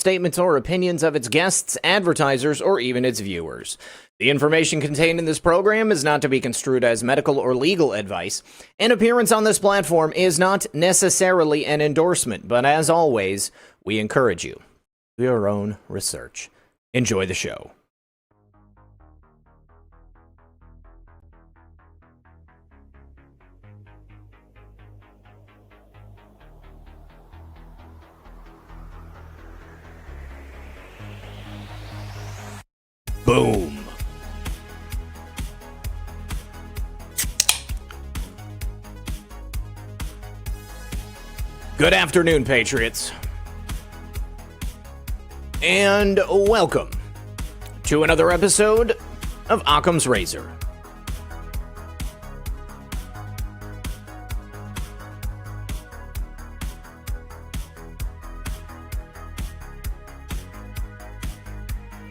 statements or opinions of its guests, advertisers, or even its viewers. The information contained in this program is not to be construed as medical or legal advice. An appearance on this platform is not necessarily an endorsement, but as always, we encourage you to do your own research. Enjoy the show. Boom. Good afternoon, Patriots. And welcome to another episode of Occam'S Razor.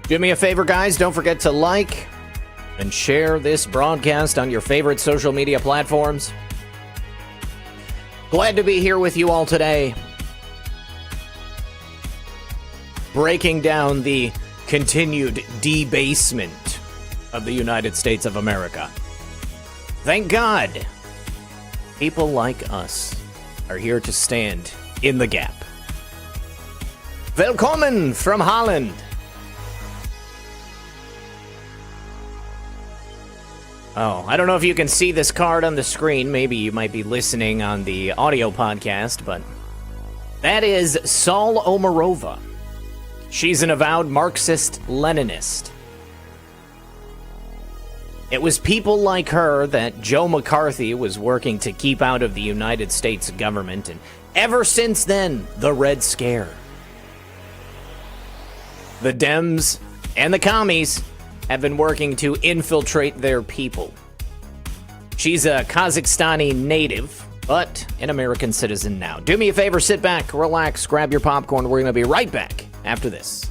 Do me a favor, guys. Don't forget to like and share this broadcast on your favorite social media platforms. Glad to be here with you all today, breaking down the continued debasement of the United States of America. Thank God, people like us are here to stand in the gap. Willkommen from Holland. Oh, I don't know if you can see this card on the screen. Maybe you might be listening on the audio podcast, but that is Saul Omarova. She's an avowed Marxist-Leninist. It was people like her that Joe McCarthy was working to keep out of the United States government, and ever since then, the Red Scare. The Dems and the commies have been working to infiltrate their people. She's a Kazakhstani native, but an American citizen now. Do me a favor, sit back, relax, grab your popcorn. We're going to be right back after this.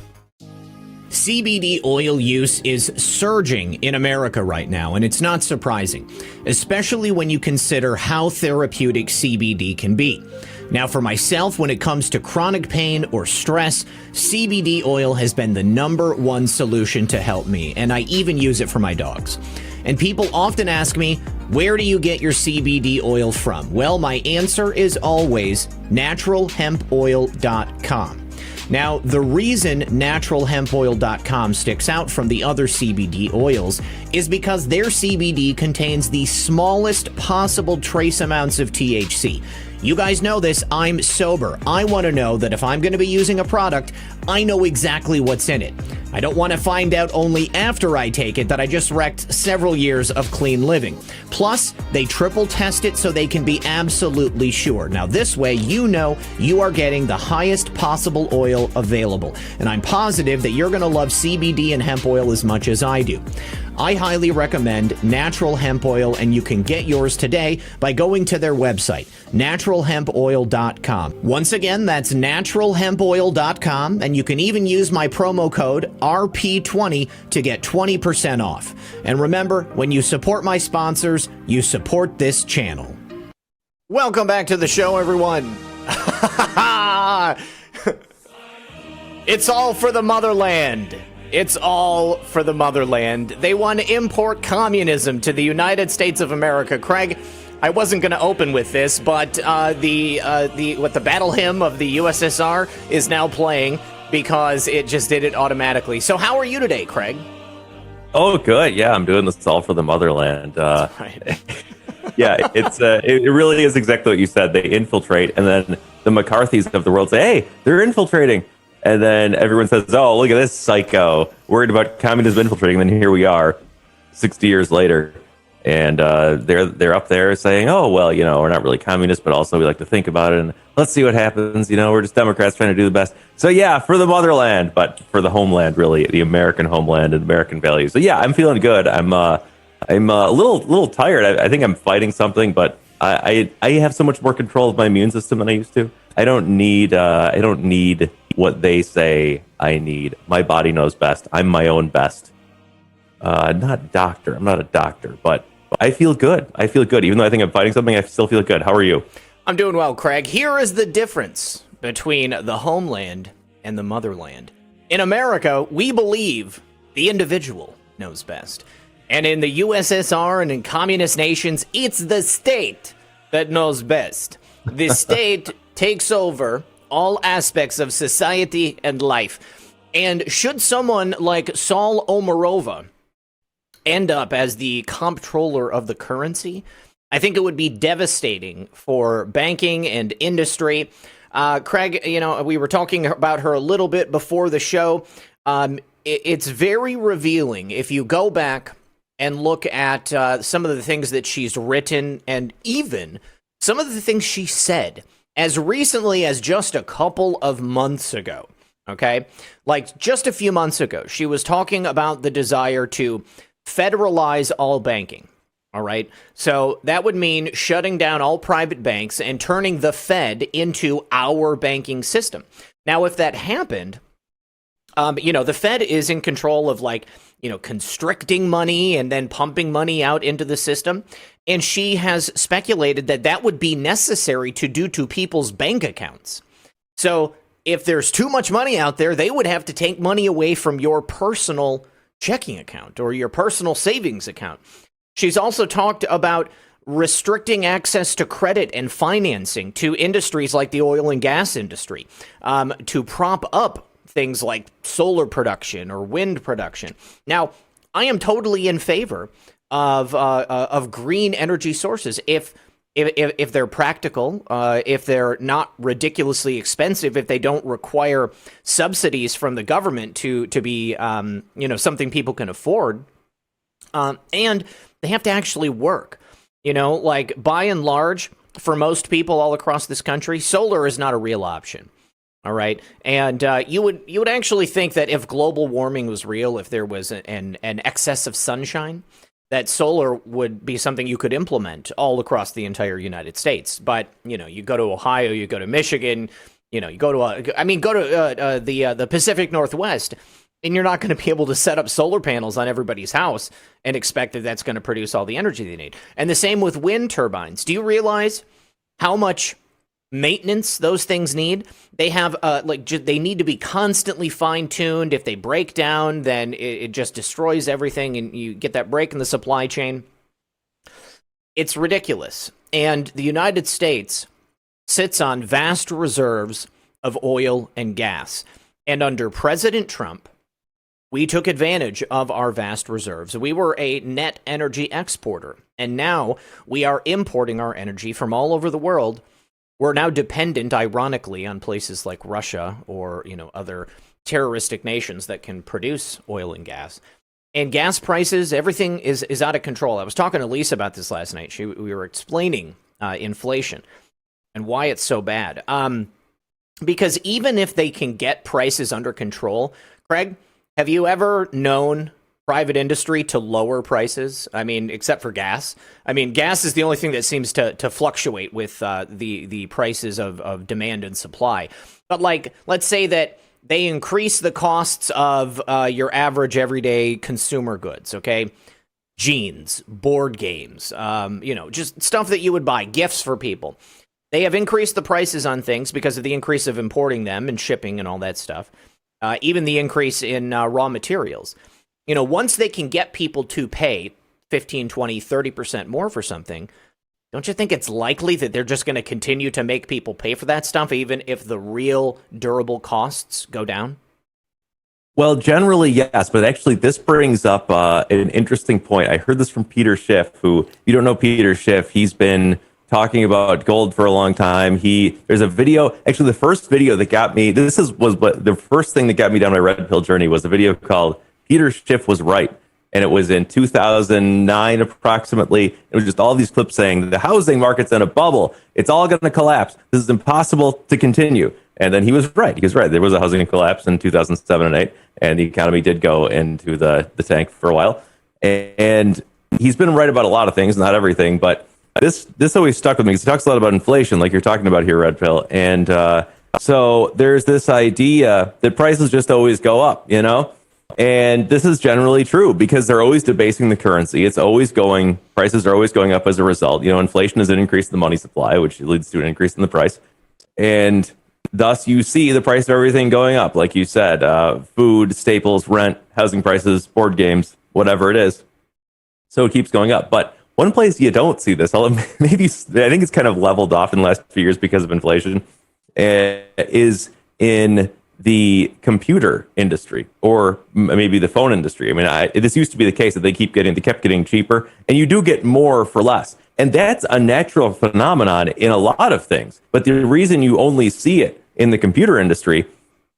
CBD oil use is surging in America right now, and it's not surprising, especially when you consider how therapeutic CBD can be. Now, for myself, when it comes to chronic pain or stress, CBD oil has been the #1 solution to help me, and I even use it for my dogs. And people often ask me, where do you get your CBD oil from? Well, my answer is always naturalhempoil.com. Now, the reason naturalhempoil.com sticks out from the other CBD oils is because their CBD contains the smallest possible trace amounts of THC. You guys know this, I'm sober. I want to know that if I'm going to be using a product, I know exactly what's in it. I don't want to find out only after I take it that I just wrecked several years of clean living. Plus, they triple test it so they can be absolutely sure. Now, this way, you know you are getting the highest possible oil available. And I'm positive that you're going to love CBD and hemp oil as much as I do. I highly recommend Natural Hemp Oil, and you can get yours today by going to their website, naturalhempoil.com. Once again, that's naturalhempoil.com, and you can even use my promo code RP20 to get 20% off. And remember, when you support my sponsors, you support this channel. Welcome back to the show, everyone. It's all for the motherland. It's all for the motherland. They want to import communism to the United States of America. Craig, I wasn't going to open with this, but the battle hymn of the USSR is now playing because it just did it automatically. So how are you today, Craig? Oh, good. Yeah, I'm doing this all for the motherland. Right. Yeah, it really is exactly what you said. They infiltrate, and then the McCarthys of the world say, hey, they're infiltrating. And then everyone says, oh, look at this psycho, worried about communism infiltrating. And then here we are, 60 years later. And they're up there saying, oh, well, you know, we're not really communists, but also we like to think about it. And let's see what happens. You know, we're just Democrats trying to do the best. So, yeah, for the motherland, but for the homeland, really, the American homeland and American values. So, yeah, I'm feeling good. I'm a little tired. I think I'm fighting something, but I have so much more control of my immune system than I used to. I don't need what they say I need. My body knows best. I'm my own best. Not a doctor. I'm not a doctor, but I feel good. I feel good. Even though I think I'm fighting something, I still feel good. How are you? I'm doing well, Craig. Here is the difference between the homeland and the motherland. In America, we believe the individual knows best. And in the USSR and in communist nations, it's the state that knows best. The state takes over all aspects of society and life. And should someone like Saul Omarova end up as the comptroller of the currency, I think it would be devastating for banking and industry. Craig, we were talking about her a little bit before the show. It's very revealing if you go back and look at some of the things that she's written and even some of the things she said as recently as just a couple of months ago. Okay, like just a few months ago, she was talking about the desire to federalize all banking. All right. So that would mean shutting down all private banks and turning the Fed into our banking system. Now, if that happened, the Fed is in control of constricting money and then pumping money out into the system. And she has speculated that that would be necessary to do to people's bank accounts. So if there's too much money out there, they would have to take money away from your personal checking account or your personal savings account. She's also talked about restricting access to credit and financing to industries like the oil and gas industry, to prop up things like solar production or wind production. Now, I am totally in favor of green energy sources if they're practical, if they're not ridiculously expensive, if they don't require subsidies from the government to be something people can afford, and they have to actually work. By and large, for most people all across this country, solar is not a real option. All right. And you would actually think that if global warming was real, if there was an excess of sunshine, that solar would be something you could implement all across the entire United States. But, you go to Ohio, you go to Michigan, you go to the Pacific Northwest, and you're not going to be able to set up solar panels on everybody's house and expect that that's going to produce all the energy they need. And the same with wind turbines. Do you realize how much maintenance those things need? They have they need to be constantly fine-tuned. If they break down, then it just destroys everything, and you get that break in the supply chain. It's ridiculous. And the United States sits on vast reserves of oil and gas. And under President Trump, we took advantage of our vast reserves. We were a net energy exporter, and now we are importing our energy from all over the world. We're now dependent, ironically, on places like Russia or, other terroristic nations that can produce oil and gas. And gas prices, everything is out of control. I was talking to Lisa about this last night. We were explaining inflation and why it's so bad. Because even if they can get prices under control, Craig, have you ever known private industry to lower prices? I mean, except for gas. I mean, gas is the only thing that seems to fluctuate with the prices of demand and supply. But let's say that they increase the costs of your average everyday consumer goods, okay? Jeans, board games, just stuff that you would buy, gifts for people. They have increased the prices on things because of the increase of importing them and shipping and all that stuff. Even the increase in raw materials. Once they can get people to pay 15, 20, 30% more for something, don't you think it's likely that they're just going to continue to make people pay for that stuff, even if the real durable costs go down? Well, generally, yes. But actually, this brings up an interesting point. I heard this from Peter Schiff, who, if you don't know Peter Schiff, he's been talking about gold for a long time. There's a video, actually the first video that got me, the first thing that got me down my red pill journey was a video called Peter Schiff Was Right. And it was in 2009 approximately. It was just all these clips saying the housing market's in a bubble. It's all going to collapse. This is impossible to continue. And then he was right. He was right. There was a housing collapse in 2007 and 8, and the economy did go into the tank for a while. And he's been right about a lot of things, not everything, but this always stuck with me because he talks a lot about inflation, like you're talking about here, Red Pill. And so there's this idea that prices just always go up, And this is generally true because they're always debasing the currency. Prices are always going up as a result. Inflation is an increase in the money supply, which leads to an increase in the price. And Thus, you see the price of everything going up, like you said, food, staples, rent, housing prices, board games, whatever it is. So it keeps going up. But one place you don't see this, maybe I think it's kind of leveled off in the last few years because of inflation, is in the computer industry or maybe the phone industry. I mean, this used to be the case that they kept getting cheaper, and you do get more for less. And that's a natural phenomenon in a lot of things. But the reason you only see it in the computer industry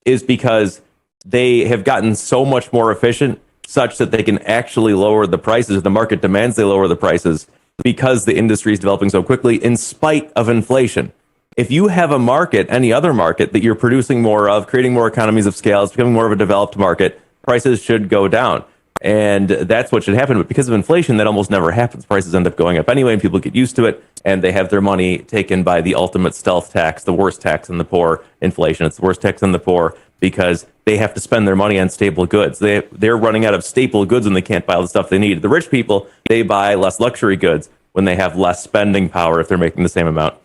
is because they have gotten so much more efficient such that they can actually lower the prices. The market demands they lower the prices because the industry is developing so quickly in spite of inflation. If you have a market, any other market that you're producing more of, creating more economies of scale, it's becoming more of a developed market, prices should go down. And that's what should happen. But because of inflation, that almost never happens. Prices end up going up anyway, and people get used to it, and they have their money taken by the ultimate stealth tax, the worst tax on the poor, inflation. It's the worst tax on the poor because they have to spend their money on staple goods. They're running out of staple goods when they can't buy all the stuff they need. The rich people, they buy less luxury goods when they have less spending power if they're making the same amount.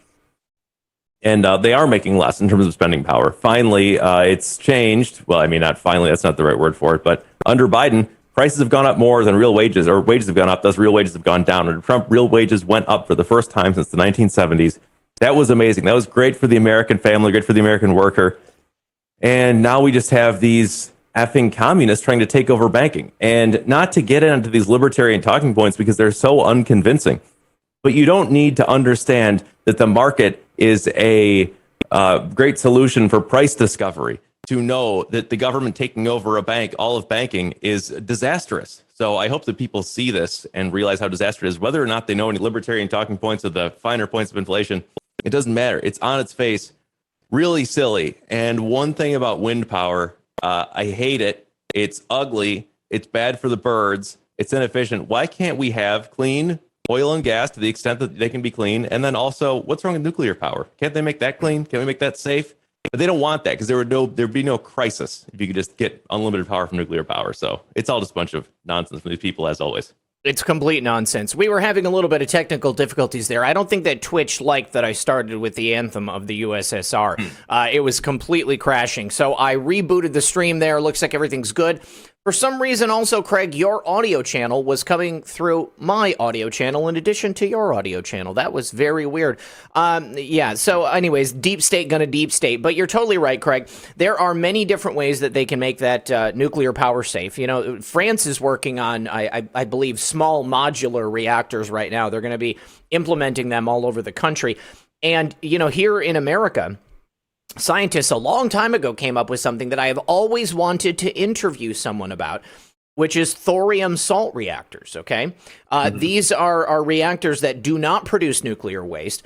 And they are making less in terms of spending power. Finally, it's changed. Well, I mean, not finally, that's not the right word for it. But under Biden, prices have gone up more than real wages, or wages have gone up, thus real wages have gone down. Under Trump, real wages went up for the first time since the 1970s. That was amazing. That was great for the American family, great for the American worker. And now we just have these effing communists trying to take over banking. And not to get into these libertarian talking points because they're so unconvincing. But you don't need to understand that the market is a great solution for price discovery to know that the government taking over a bank, all of banking, is disastrous. So I hope that people see this and realize how disastrous it is. Whether or not they know any libertarian talking points or the finer points of inflation, it doesn't matter. It's on its face, really silly. And one thing about wind power, I hate it. It's ugly. It's bad for the birds. It's inefficient. Why can't we have clean oil and gas to the extent that they can be clean? And then also, what's wrong with nuclear power? Can't they make that clean? Can we make that safe? But they don't want that because there'd be no crisis if you could just get unlimited power from nuclear power. So it's all just a bunch of nonsense from these people, as always. It's complete nonsense. We were having a little bit of technical difficulties there. I don't think that Twitch liked that I started with the anthem of the USSR. It was completely crashing. So I rebooted the stream there. Looks like everything's good. For some reason, also, Craig, your audio channel was coming through my audio channel in addition to your audio channel. That was very weird. Yeah, so anyways, deep state gonna deep state. But you're totally right, Craig. There are many different ways that they can make that nuclear power safe. You know, France is working on, I believe, small modular reactors right now. They're going to be implementing them all over the country. And, you know, here in America, scientists a long time ago came up with something that I have always wanted to interview someone about, which is thorium salt reactors, okay? These are reactors that do not produce nuclear waste.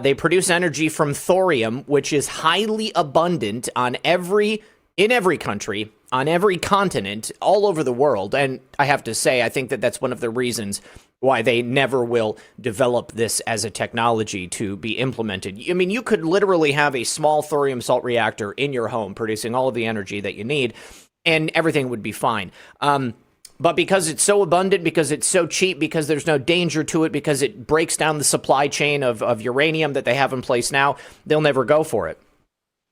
They produce energy from thorium, which is highly abundant in every country, on every continent, all over the world. And I have to say, I think that that's one of the reasons why they never will develop this as a technology to be implemented. I mean, you could literally have a small thorium salt reactor in your home producing all of the energy that you need, and everything would be fine. But because it's so abundant, because it's so cheap, because there's no danger to it, because it breaks down the supply chain of uranium that they have in place now, they'll never go for it.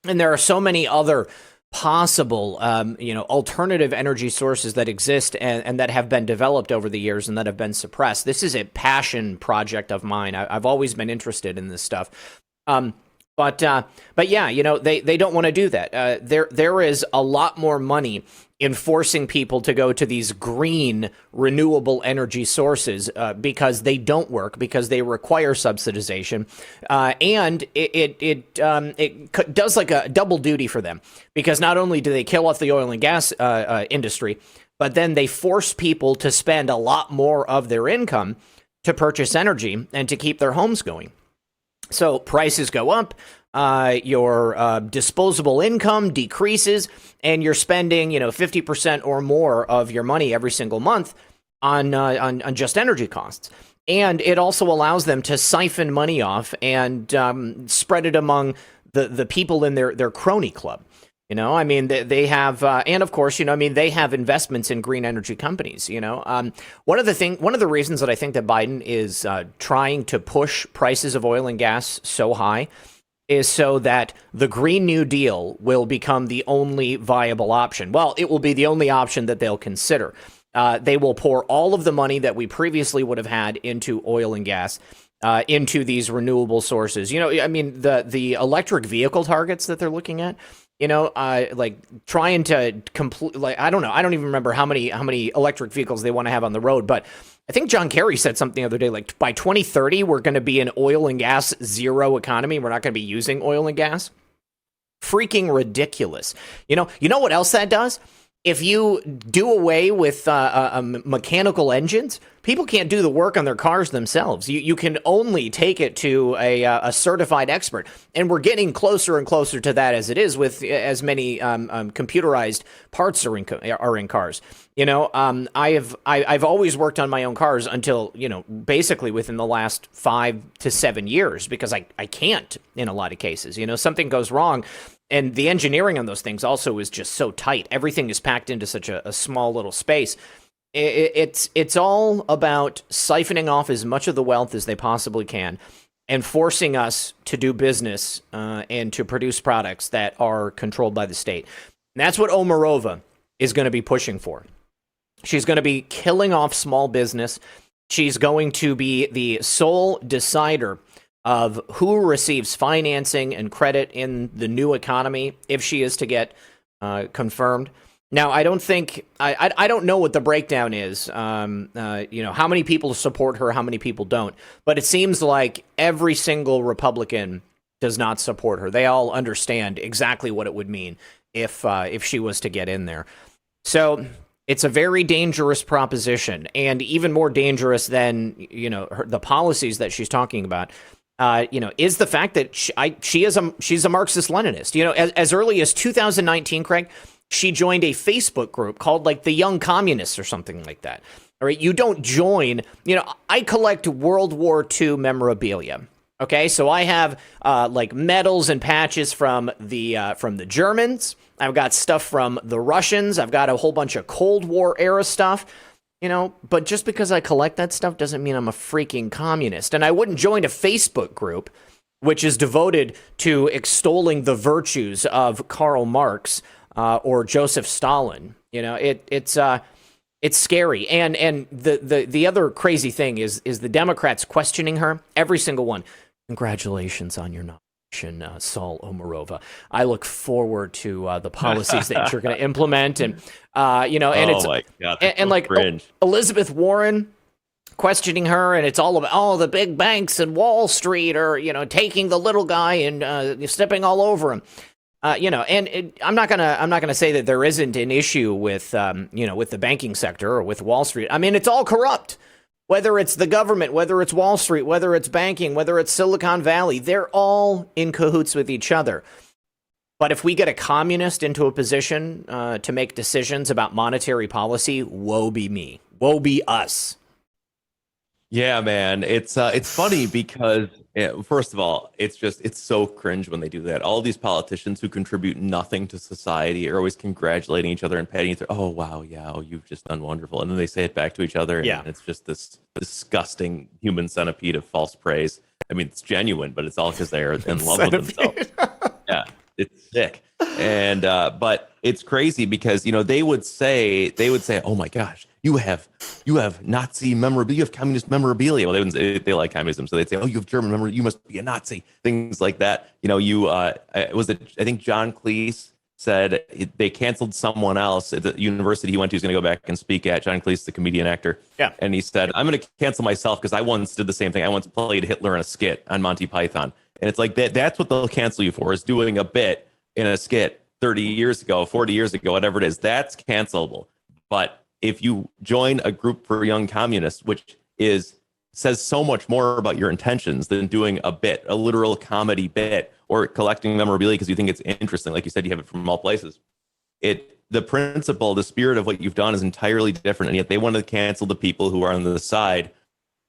And there are so many other possible, alternative energy sources that exist and that have been developed over the years and that have been suppressed. This is a passion project of mine. I've always been interested in this stuff. But yeah, you know, they don't want to do that. There is a lot more money in forcing people to go to these green renewable energy sources because they don't work, because they require subsidization, and it does like a double duty for them, because not only do they kill off the oil and gas industry, but then they force people to spend a lot more of their income to purchase energy and to keep their homes going. So prices go up, your disposable income decreases, and you're spending, 50% or more of your money every single month on just energy costs. And it also allows them to siphon money off and spread it among the people in their crony club. I mean, they have, and of course, they have investments in green energy companies. One of the reasons that I think that Biden is trying to push prices of oil and gas so high is so that the Green New Deal will become the only viable option. Well, it will be the only option that they'll consider. They will pour all of the money that we previously would have had into oil and gas, into these renewable sources. You know, I mean, the electric vehicle targets that they're looking at, you know, like trying to complete, like, I don't know. I don't even remember how many electric vehicles they want to have on the road, but I think John Kerry said something the other day, like by 2030, we're going to be an oil and gas zero economy. We're not going to be using oil and gas. Freaking ridiculous. You know what else that does? If you do away with mechanical engines, people can't do the work on their cars themselves. You can only take it to a certified expert, and we're getting closer and closer to that as it is with as many computerized parts are in cars. You know, I've always worked on my own cars until, you know, basically within the last 5 to 7 years, because I can't in a lot of cases. You know, something goes wrong. And the engineering on those things also is just so tight. Everything is packed into such a small little space. It's all about siphoning off as much of the wealth as they possibly can and forcing us to do business and to produce products that are controlled by the state. And that's what Omarova is going to be pushing for. She's going to be killing off small business. She's going to be the sole decider of who receives financing and credit in the new economy if she is to get confirmed. Now, I don't think I don't know what the breakdown is. You know, how many people support her, how many people don't. But it seems like every single Republican does not support her. They all understand exactly what it would mean if she was to get in there. So it's a very dangerous proposition, and even more dangerous than, you know, the policies that she's talking about. You know, is the fact that she's a Marxist-Leninist. You know, as early as 2019, Craig, she joined a Facebook group called like the Young Communists or something like that. All right, you don't join. You know, I collect World War II memorabilia. Okay, so I have like medals and patches from the Germans. I've got stuff from the Russians. I've got a whole bunch of Cold War era stuff. You know, but just because I collect that stuff doesn't mean I'm a freaking communist. And I wouldn't join a Facebook group which is devoted to extolling the virtues of Karl Marx or Joseph Stalin. You know, it's scary. And the other crazy thing is the Democrats questioning her, every single one. Congratulations on your nomination, Saul Omarova. I look forward to the policies that you're going to implement, and you know, and it's my God, and like Elizabeth Warren questioning her, and it's all about the big banks and Wall Street are, you know, taking the little guy and stepping all over him. You know, and I'm not gonna say that there isn't an issue with you know, with the banking sector or with Wall Street. I mean, it's all corrupt. Whether it's the government, whether it's Wall Street, whether it's banking, whether it's Silicon Valley, they're all in cahoots with each other. But if we get a communist into a position to make decisions about monetary policy, woe be me. Woe be us. Yeah, man. It's funny because, first of all, it's so cringe when they do that. All these politicians who contribute nothing to society are always congratulating each other and patting each other. Oh, wow, yeah, oh, you've just done wonderful. And then they say it back to each other. And it's just this disgusting human centipede of false praise. I mean, it's genuine, but it's all because they're in love with themselves. Yeah, it's sick. And but it's crazy because, you know, they would say, oh my gosh, you have Nazi memorabilia, you have communist memorabilia. Well, they like communism, so they'd say, oh, you have German memorabilia, you must be a Nazi. Things like that. You know, I think John Cleese said they canceled someone else at the university he went to. He's going to go back and speak at. John Cleese, the comedian actor. Yeah. And he said, I'm going to cancel myself because I once did the same thing. I once played Hitler in a skit on Monty Python. And it's like that's what they'll cancel you for, is doing a bit in a skit 30 years ago, 40 years ago, whatever it is. That's cancelable. But if you join a group for young communists, which says so much more about your intentions than doing a bit, a literal comedy bit, or collecting memorabilia because you think it's interesting, like you said, you have it from all places. The principle, the spirit of what you've done is entirely different, and yet they want to cancel the people who are on the side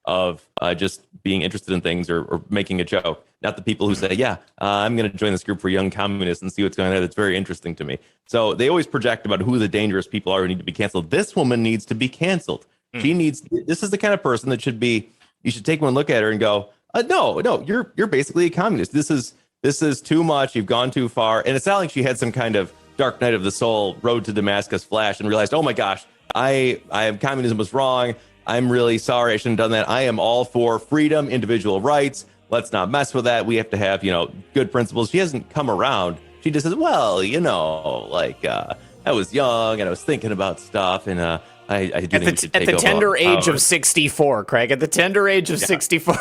of just being interested in things or making a joke, not the people who say, I'm going to join this group for young communists and see what's going on there. That's very interesting to me. So they always project about who the dangerous people are who need to be canceled. This woman needs to be canceled. This is the kind of person that you should take one look at her and go, no, you're basically a communist. This is This is too much. You've gone too far. And it's not like she had some kind of dark night of the soul, road to Damascus flash, and realized, oh my gosh, communism was wrong. I'm really sorry. I shouldn't have done that. I am all for freedom, individual rights. Let's not mess with that. We have to have, good principles. She hasn't come around. She just says, well, I was young and I was thinking about stuff, and I do think we should take at the tender age power. of 64, Craig. At the tender age of 64.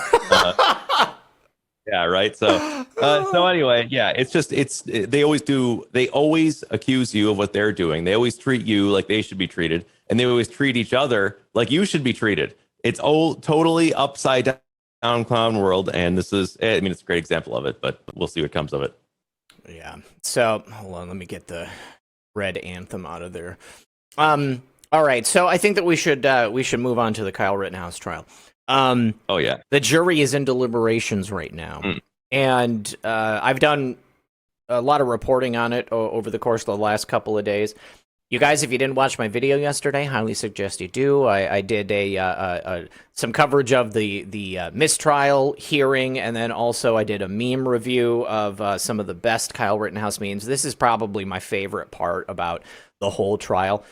Yeah, right. So anyway, yeah, they always accuse you of what they're doing. They always treat you like they should be treated, and they always treat each other like you should be treated. It's all totally upside down clown world, and it's a great example of it, but we'll see what comes of it. Yeah. So hold on, let me get the red anthem out of there. All right. So I think that we should move on to the Kyle Rittenhouse trial. Oh yeah. The jury is in deliberations right now, and I've done a lot of reporting on it over the course of the last couple of days. You guys, if you didn't watch my video yesterday, highly suggest you do. I did some coverage of the mistrial hearing, and then also I did a meme review of some of the best Kyle Rittenhouse memes. This is probably my favorite part about the whole trial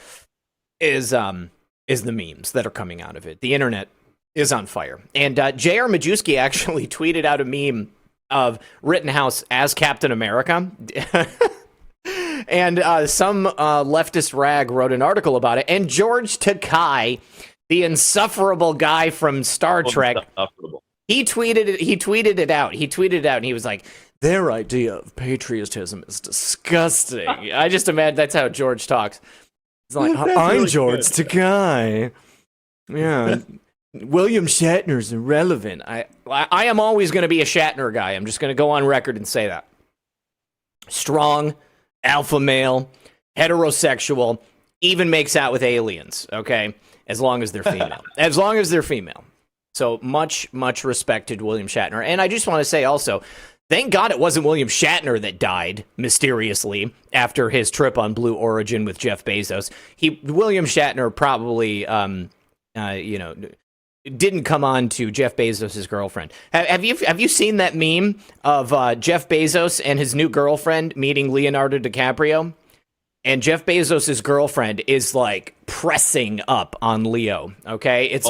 is the memes that are coming out of it. The internet is on fire. And J.R. Majewski actually tweeted out a meme of Rittenhouse as Captain America. And some leftist rag wrote an article about it. And George Takei, the insufferable guy from Star Trek, he tweeted it out. He tweeted it out, and he was like, their idea of patriotism is disgusting. I just imagine that's how George talks. It's like, I'm really George Takei. Yeah. William Shatner's irrelevant. I am always going to be a Shatner guy. I'm just going to go on record and say that. Strong, alpha male, heterosexual, even makes out with aliens, okay? As long as they're female. As long as they're female. So much respected William Shatner. And I just want to say also, thank God it wasn't William Shatner that died mysteriously after his trip on Blue Origin with Jeff Bezos. William Shatner probably, didn't come on to Jeff Bezos' girlfriend. Have you seen that meme of Jeff Bezos and his new girlfriend meeting Leonardo DiCaprio? And Jeff Bezos' girlfriend is like pressing up on Leo. Okay, it's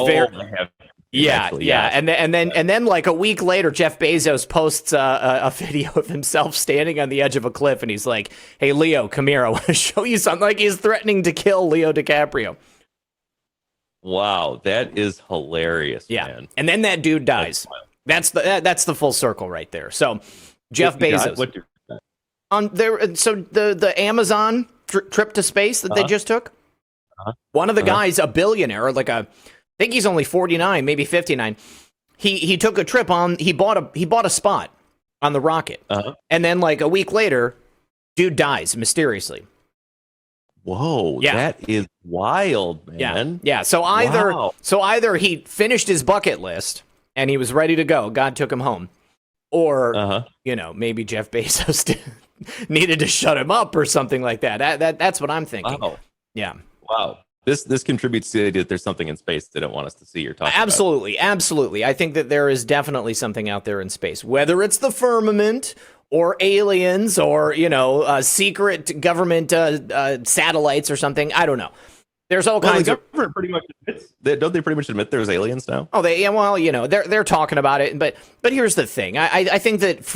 yeah. And then like a week later, Jeff Bezos posts a video of himself standing on the edge of a cliff, and he's like, "Hey Leo, come here. I want to show you something." Like he's threatening to kill Leo DiCaprio. Wow, that is hilarious, man. And then that dude dies. That's the full circle right there. So Jeff Bezos. So the Amazon trip to space that they just took. One of the guys, a billionaire, I think he's only 49, maybe 59. He took a trip on. He bought a spot on the rocket, and then like a week later, dude dies mysteriously. Whoa, that is wild, man. Yeah. So either he finished his bucket list and he was ready to go, God took him home, or maybe Jeff Bezos needed to shut him up or something like that. That's what I'm thinking. Wow. Yeah. Wow. This contributes to the idea that there's something in space they don't want us to see or talk about. Absolutely. I think that there is definitely something out there in space, whether it's the firmament or aliens, or secret government satellites or something. I don't know. There's all kinds of. Don't they pretty much admit there's aliens now? Oh, they're talking about it. But here's the thing. I think that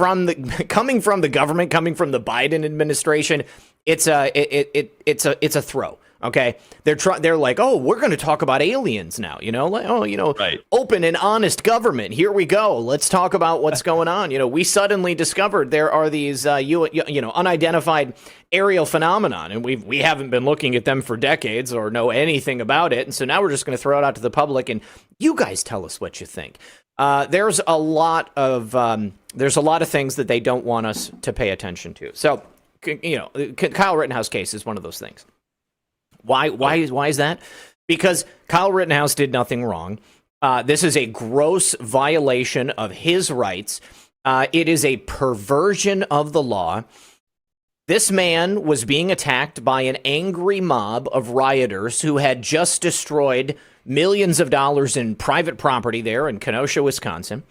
coming from the government, coming from the Biden administration, it's a throw. Okay, they're like, oh, we're going to talk about aliens now, right. Open and honest government. Here we go. Let's talk about what's going on. We suddenly discovered there are these, unidentified aerial phenomenon, and we haven't been looking at them for decades or know anything about it, and so now we're just going to throw it out to the public, and you guys tell us what you think. There's a lot of things that they don't want us to pay attention to. So, Kyle Rittenhouse case is one of those things. Why is that? Because Kyle Rittenhouse did nothing wrong. This is a gross violation of his rights. It is a perversion of the law. This man was being attacked by an angry mob of rioters who had just destroyed millions of dollars in private property there in Kenosha, Wisconsin.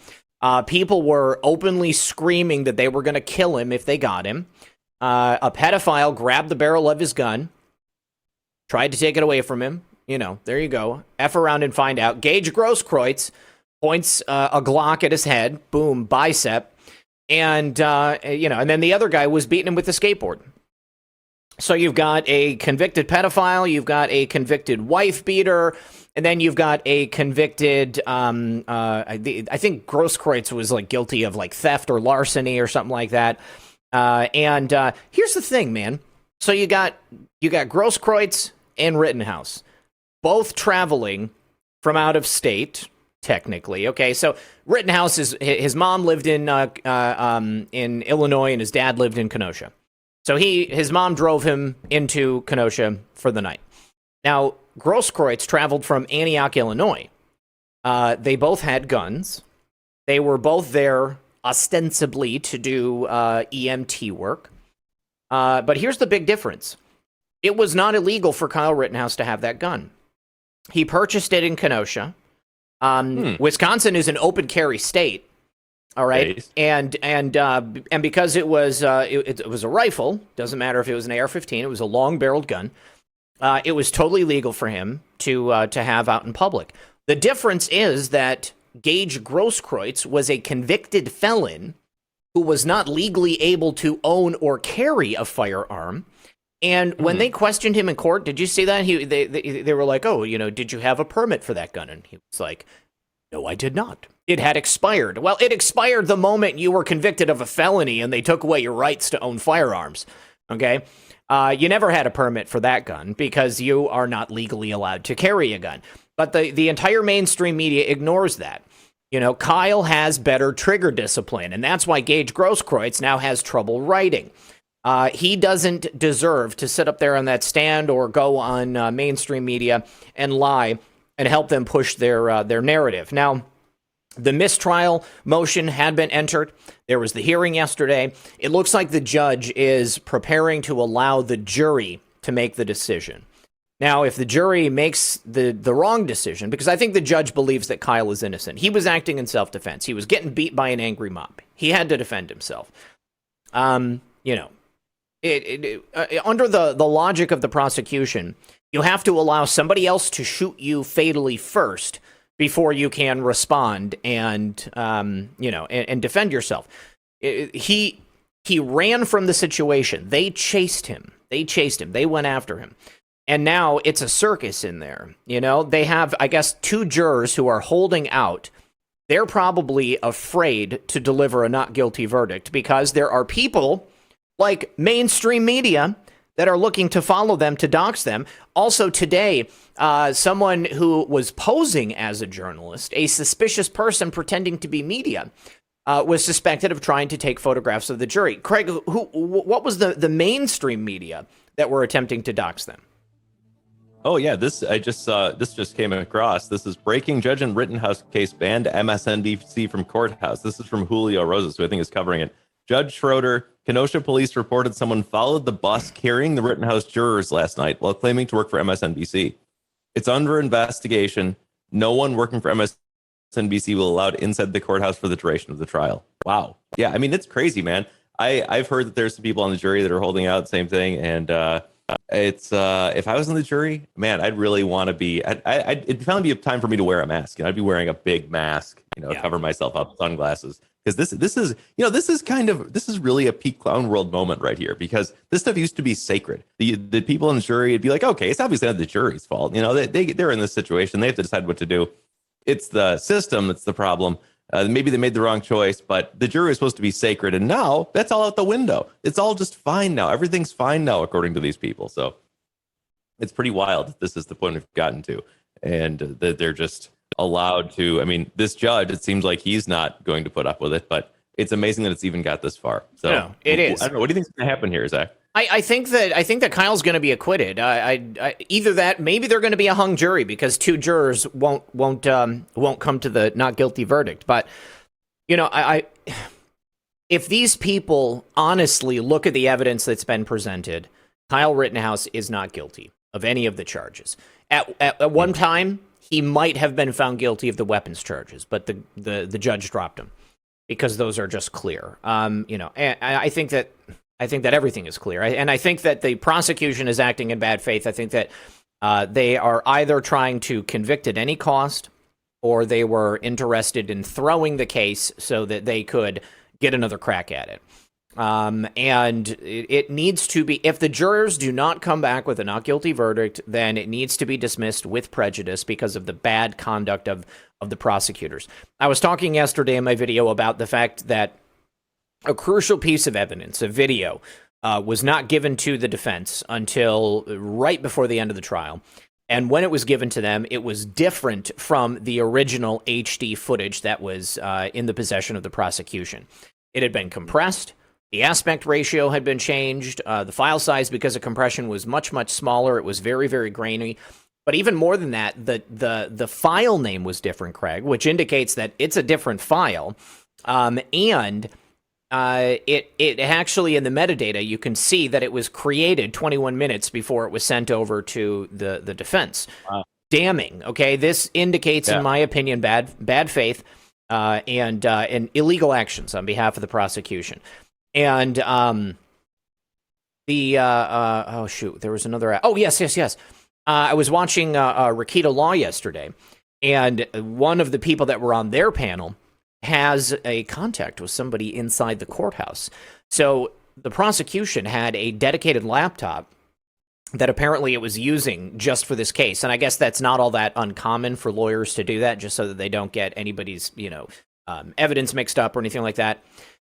People were openly screaming that they were going to kill him if they got him. A pedophile grabbed the barrel of his gun, tried to take it away from him. You know, there you go. F around and find out. Gage Grosskreutz points a Glock at his head. Boom, bicep. And, and then the other guy was beating him with a skateboard. So you've got a convicted pedophile, you've got a convicted wife beater, and then you've got a convicted, I think Grosskreutz was like guilty of like theft or larceny or something like that. And here's the thing, man. So you got Grosskreutz and Rittenhouse, both traveling from out of state, technically. Okay, so Rittenhouse his mom lived in Illinois and his dad lived in Kenosha. So his mom drove him into Kenosha for the night. Now, Grosskreutz traveled from Antioch, Illinois. They both had guns. They were both there ostensibly to do EMT work. But here's the big difference. It was not illegal for Kyle Rittenhouse to have that gun. He purchased it in Kenosha. Wisconsin is an open carry state. All right, nice. and because it was a rifle, doesn't matter if it was an AR-15, it was a long-barreled gun. It was totally legal for him to have out in public. The difference is that Gage Grosskreutz was a convicted felon who was not legally able to own or carry a firearm. And when they questioned him in court, did you see that? They were like, "Oh, did you have a permit for that gun?" And he was like, "No, I did not. It had expired." Well, it expired the moment you were convicted of a felony and they took away your rights to own firearms. Okay? You never had a permit for that gun because you are not legally allowed to carry a gun. But the entire mainstream media ignores that. Kyle has better trigger discipline, and that's why Gage Grosskreutz now has trouble writing. He doesn't deserve to sit up there on that stand or go on mainstream media and lie and help them push their narrative. Now, the mistrial motion had been entered. There was the hearing yesterday. It looks like the judge is preparing to allow the jury to make the decision. Now, if the jury makes the wrong decision, because I think the judge believes that Kyle is innocent. He was acting in self-defense. He was getting beat by an angry mob. He had to defend himself. Under the logic of the prosecution, you have to allow somebody else to shoot you fatally first before you can respond and defend yourself. He ran from the situation. They chased him. They went after him. And now it's a circus in there. They have, I guess, 2 jurors who are holding out. They're probably afraid to deliver a not guilty verdict because there are people like mainstream media that are looking to follow them, to dox them. Also today, someone who was posing as a journalist, a suspicious person pretending to be media, was suspected of trying to take photographs of the jury. Craig, what was the mainstream media that were attempting to dox them? Oh yeah, this just came across. This is breaking: judge in Rittenhouse case banned MSNBC from courthouse. This is from Julio Rosas, who I think is covering it. Judge Schroeder, Kenosha police reported someone followed the bus carrying the Rittenhouse jurors last night while claiming to work for MSNBC. It's under investigation. No one working for MSNBC will be allowed inside the courthouse for the duration of the trial. Wow. Yeah, I mean, it's crazy, man. I've heard that there's some people on the jury that are holding out, same thing, and it's if I was in the jury, man, I'd really want to be. It'd finally be a time for me to wear a mask. I'd be wearing a big mask, cover myself up, sunglasses, because this is really a peak clown world moment right here, because this stuff used to be sacred. The people in the jury would be like, okay, it's obviously not the jury's fault. They're in this situation. They have to decide what to do. It's the system that's the problem. Maybe they made the wrong choice, but the jury is supposed to be sacred. And now that's all out the window. It's all just fine now. Everything's fine now, according to these people. So it's pretty wild. This is the point we've gotten to. And that they're just allowed to. I mean, this judge, it seems like he's not going to put up with it, but it's amazing that it's even got this far. So no, it is. I don't know. What do you think's going to happen here, Zach? I think that Kyle's going to be acquitted. Either that, maybe they're going to be a hung jury because 2 jurors won't come to the not guilty verdict. But if these people honestly look at the evidence that's been presented, Kyle Rittenhouse is not guilty of any of the charges. At one time, he might have been found guilty of the weapons charges, but the judge dropped him. because those are just clear. And I think that everything is clear, and I think that the prosecution is acting in bad faith. I think that they are either trying to convict at any cost, or they were interested in throwing the case so that they could get another crack at it. And it needs to be, if the jurors do not come back with a not guilty verdict, then it needs to be dismissed with prejudice because of the bad conduct of the prosecutors. I was talking yesterday in my video about the fact that a crucial piece of evidence, a video, was not given to the defense until right before the end of the trial. And when it was given to them, it was different from the original HD footage that was in the possession of the prosecution. It had been compressed. The aspect ratio had been changed. The file size, because of compression, was much, much smaller. It was very, very grainy. But even more than that, the file name was different, Craig, which indicates that it's a different file. It actually, in the metadata, you can see that it was created 21 minutes before it was sent over to the defense. Wow. Damning. Okay, this indicates, in my opinion, bad faith and illegal actions on behalf of the prosecution. And oh shoot, there was another. Oh yes. I was watching Rakita Law yesterday, and one of the people that were on their panel has a contact with somebody inside the courthouse. So the prosecution had a dedicated laptop that apparently it was using just for this case. And I guess that's not all that uncommon for lawyers to do that, just so that they don't get anybody's, evidence mixed up or anything like that.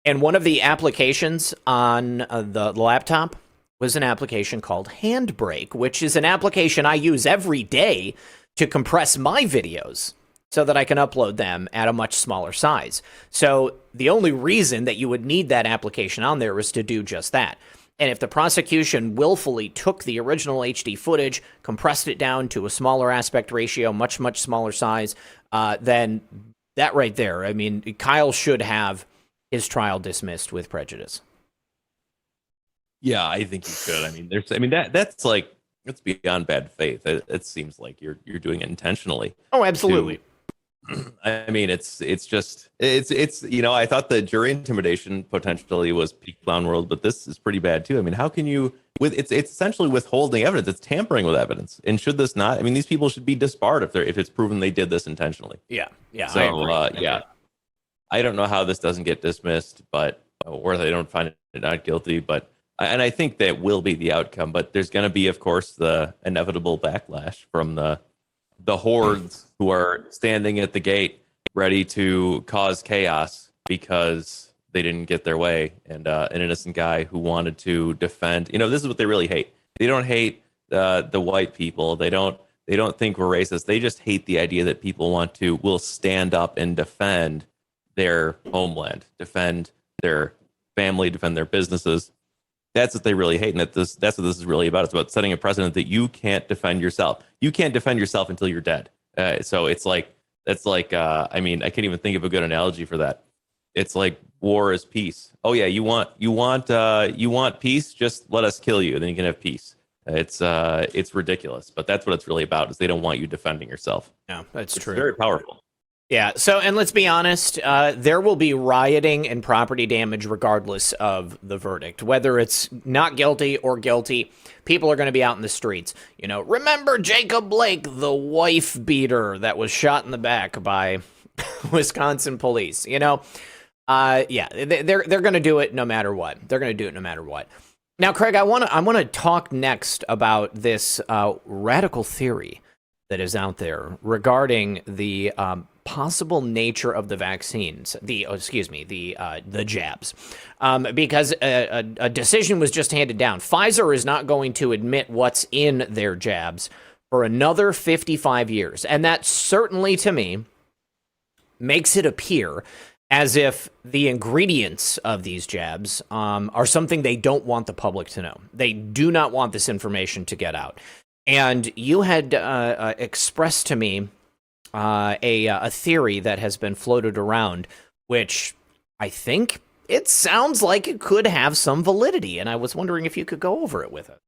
And one of the applications on the laptop was an application called Handbrake, which is an application I use every day to compress my videos so that I can upload them at a much smaller size. So the only reason that you would need that application on there is to do just that. And if the prosecution willfully took the original HD footage, compressed it down to a smaller aspect ratio, much, much smaller size, then that right there, I mean, Kyle should have his trial dismissed with prejudice. Yeah, I think he should. I mean, that's beyond bad faith. It seems like you're doing it intentionally. Oh, absolutely. I mean, it's I thought the jury intimidation potentially was peak clown world, but this is pretty bad too. I mean, how can you it's essentially withholding evidence. It's tampering with evidence. And should this not? I mean, these people should be disbarred if it's proven they did this intentionally. Yeah. So I don't know how this doesn't get dismissed, or they don't find it not guilty, and I think that will be the outcome. But there's going to be, of course, the inevitable backlash from the hordes who are standing at the gate ready to cause chaos because they didn't get their way. And an innocent guy who wanted to defend, this is what they really hate. They don't hate the white people. They don't think we're racist. They just hate the idea that people will stand up and defend their homeland, defend their family, defend their businesses. That's what they really hate, and that's what this is really about. It's about setting a precedent that you can't defend yourself. You can't defend yourself until you're dead. So I can't even think of a good analogy for that. It's like war is peace. Oh yeah, you want peace? Just let us kill you, and then you can have peace. It's ridiculous, but that's what it's really about. Is they don't want you defending yourself. Yeah, that's true. It's very powerful. Yeah, so, and let's be honest, there will be rioting and property damage regardless of the verdict. Whether it's not guilty or guilty, people are going to be out in the streets. Remember Jacob Blake, the wife beater that was shot in the back by Wisconsin police. They're going to do it no matter what. They're going to do it no matter what. Now, Craig, I want to talk next about this radical theory that is out there regarding the possible nature of the vaccines, the jabs, because a decision was just handed down. Pfizer is not going to admit what's in their jabs for another 55 years, and that certainly, to me, makes it appear as if the ingredients of these jabs are something they don't want the public to know. They do not want this information to get out. And you had expressed to me a theory that has been floated around, which I think it sounds like it could have some validity. And I was wondering if you could go over it with us.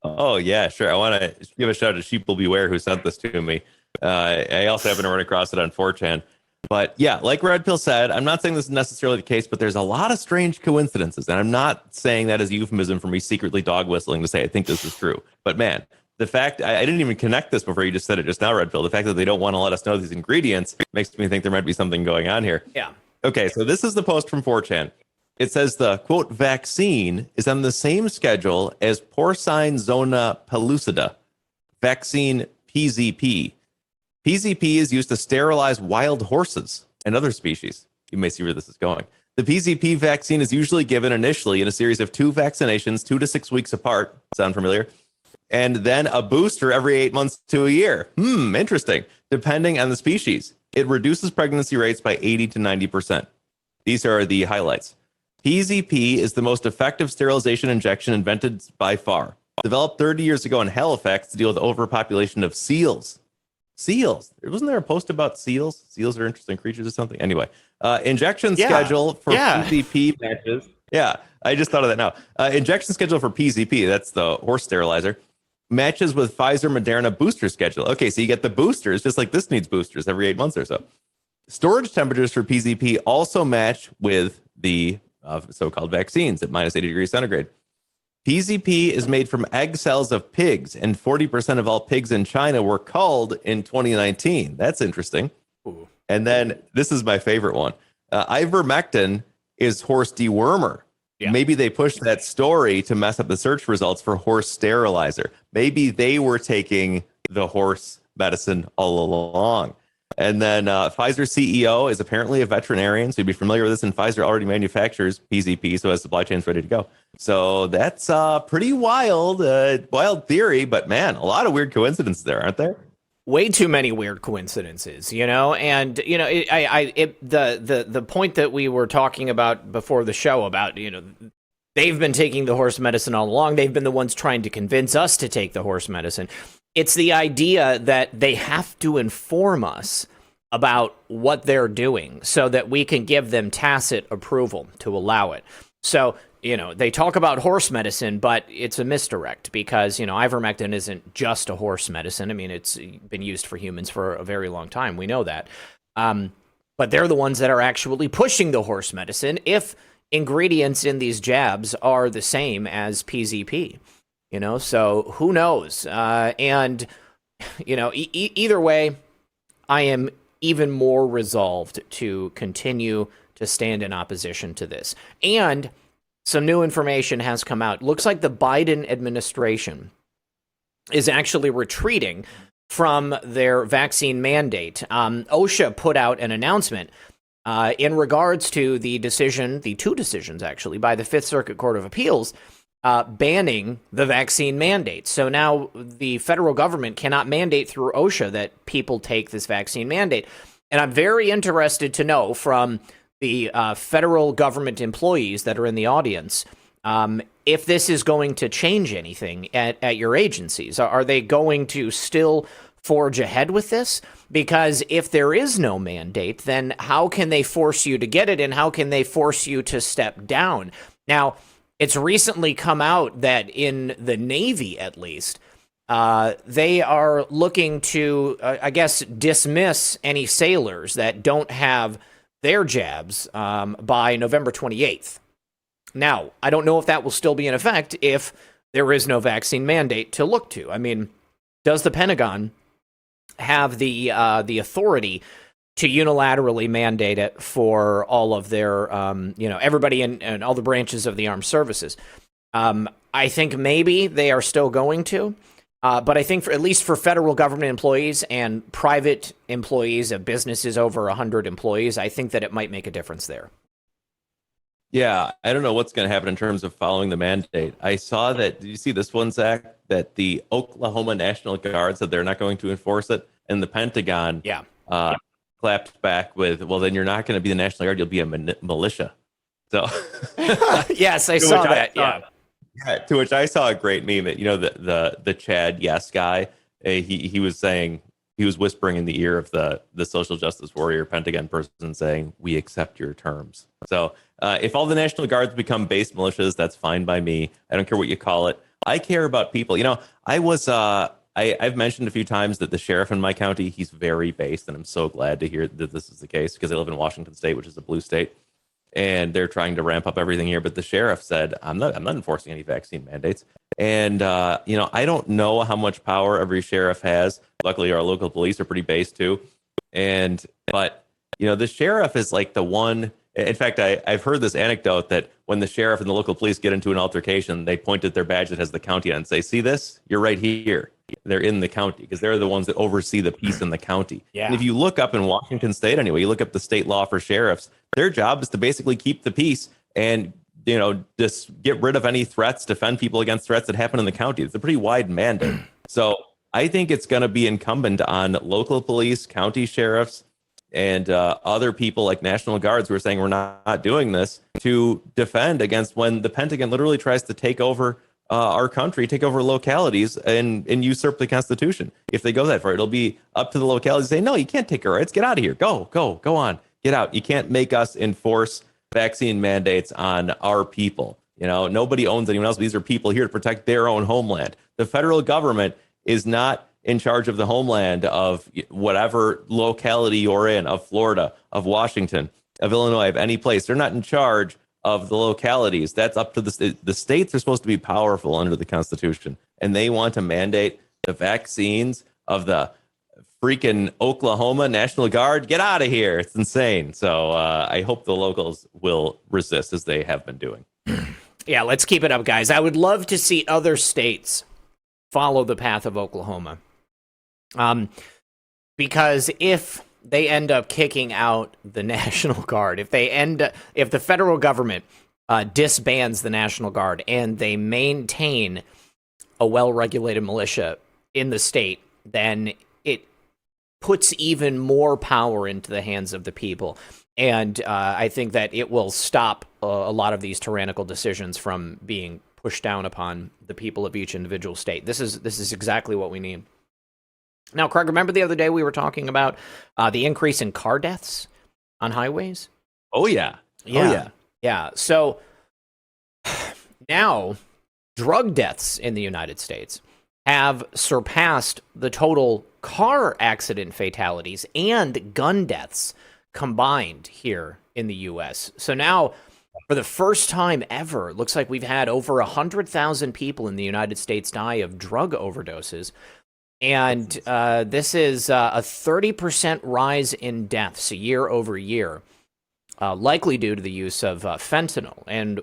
Oh, yeah, sure. I want to give a shout out to Sheeple Beware who sent this to me. I also happen to run across it on 4chan. But yeah, like Red Pill said, I'm not saying this is necessarily the case, but there's a lot of strange coincidences. And I'm not saying that as a euphemism for me secretly dog whistling to say I think this is true. But man, the fact I didn't even connect this before you just said it just now, Red Pill. The fact that they don't want to let us know these ingredients makes me think there might be something going on here. Yeah. Okay, so this is the post from 4chan. It says the, quote, vaccine is on the same schedule as porcine zona pellucida, vaccine PZP. PZP is used to sterilize wild horses and other species. You may see where this is going. The PZP vaccine is usually given initially in a series of 2 vaccinations, 2 to 6 weeks apart. Sound familiar? And then a booster every 8 months to a year. Interesting. Depending on the species. It reduces pregnancy rates by 80 to 90%. These are the highlights. PZP is the most effective sterilization injection invented by far. Developed 30 years ago in Halifax to deal with the overpopulation of seals. Seals. Wasn't there a post about seals? Seals are interesting creatures or something. Anyway, injection schedule for PZP matches. Yeah, I just thought of that now. Injection schedule for PZP, that's the horse sterilizer, matches with Pfizer Moderna booster schedule. Okay, so you get the boosters, just like this needs boosters every 8 months or so. Storage temperatures for PZP also match with the so-called vaccines at minus 80 degrees centigrade. PZP is made from egg cells of pigs, and 40% of all pigs in China were culled in 2019. That's interesting. Ooh. And then this is my favorite one. Ivermectin is horse dewormer. Yeah. Maybe they pushed that story to mess up the search results for horse sterilizer. Maybe they were taking the horse medicine all along. And then Pfizer CEO is apparently a veterinarian, so you'd be familiar with this. And Pfizer already manufactures PZP, so has supply chains ready to go. So that's pretty wild theory. But man, a lot of weird coincidences there, aren't there? Way too many weird coincidences, and the point that we were talking about before the show about, they've been taking the horse medicine all along. They've been the ones trying to convince us to take the horse medicine. It's the idea that they have to inform us about what they're doing so that we can give them tacit approval to allow it. So, they talk about horse medicine, but it's a misdirect because, ivermectin isn't just a horse medicine. I mean, it's been used for humans for a very long time. We know that. But they're the ones that are actually pushing the horse medicine if ingredients in these jabs are the same as PZP. So who knows? Either way, I am even more resolved to continue to stand in opposition to this. And some new information has come out. Looks like the Biden administration is actually retreating from their vaccine mandate. OSHA put out an announcement in regards to the two decisions actually, by the Fifth Circuit Court of Appeals banning the vaccine mandate. So now the federal government cannot mandate through OSHA that people take this vaccine mandate. And I'm very interested to know from the federal government employees that are in the audience if this is going to change anything at your agencies. Are they going to still forge ahead with this? Because if there is no mandate, then how can they force you to get it, and how can they force you to step down? Now, it's recently come out that in the Navy, at least, they are looking to, dismiss any sailors that don't have their jabs by November 28th. Now, I don't know if that will still be in effect if there is no vaccine mandate to look to. I mean, does the Pentagon have the authority to unilaterally mandate it for all of their, everybody in all the branches of the armed services? I think maybe they are still going to, but I think at least for federal government employees and private employees of businesses over 100 employees, I think that it might make a difference there. Yeah, I don't know what's going to happen in terms of following the mandate. I saw that, did you see this one, Zach, that the Oklahoma National Guard said they're not going to enforce it, and the Pentagon clapped back with, well, then you're not going to be the National Guard, you'll be a militia. So yes, I saw that. Yeah, to which I saw a great meme. The Chad Yes guy. He was saying, he was whispering in the ear of the social justice warrior Pentagon person saying, "We accept your terms." So if all the National Guards become base militias, that's fine by me. I don't care what you call it. I care about people. I I've mentioned a few times that the sheriff in my county, he's very based, and I'm so glad to hear that this is the case because I live in Washington State, which is a blue state, and they're trying to ramp up everything here. But the sheriff said, I'm not enforcing any vaccine mandates. And, I don't know how much power every sheriff has. Luckily, our local police are pretty based too. But the sheriff is like the one. In fact, I've heard this anecdote that when the sheriff and the local police get into an altercation, they point at their badge that has the county on it and say, see this? You're right here. They're in the county because they're the ones that oversee the peace in the county. Yeah. And if you look up in Washington State anyway, you look up the state law for sheriffs, their job is to basically keep the peace and, just get rid of any threats, defend people against threats that happen in the county. It's a pretty wide mandate. So I think it's going to be incumbent on local police, county sheriffs, and other people like National Guards who are saying we're not doing this to defend against when the Pentagon literally tries to take over our country, take over localities and usurp the Constitution. If they go that far, it'll be up to the localities to say, no, you can't take our rights. Get out of here. Go on. Get out. You can't make us enforce vaccine mandates on our people. Nobody owns anyone else. These are people here to protect their own homeland. The federal government is not in charge of the homeland of whatever locality you're in, of Florida, of Washington, of Illinois, of any place. They're not in charge of the localities. That's up to the states are supposed to be powerful under the Constitution, and they want to mandate the vaccines of the freaking Oklahoma National Guard. Get out of here. It's insane. So I hope the locals will resist as they have been doing. Yeah, let's keep it up, guys. I would love to see other states follow the path of Oklahoma. Because if they end up kicking out the National Guard, if the federal government disbands the National Guard and they maintain a well-regulated militia in the state, then it puts even more power into the hands of the people. And I think that it will stop a lot of these tyrannical decisions from being pushed down upon the people of each individual state. This is exactly what we need. Now, Craig, remember the other day we were talking about the increase in car deaths on highways? Oh, yeah. Yeah. So now drug deaths in the United States have surpassed the total car accident fatalities and gun deaths combined here in the U.S. So now, for the first time ever, it looks like we've had over 100,000 people in the United States die of drug overdoses. And this is a 30% rise in deaths year over year, likely due to the use of fentanyl. And,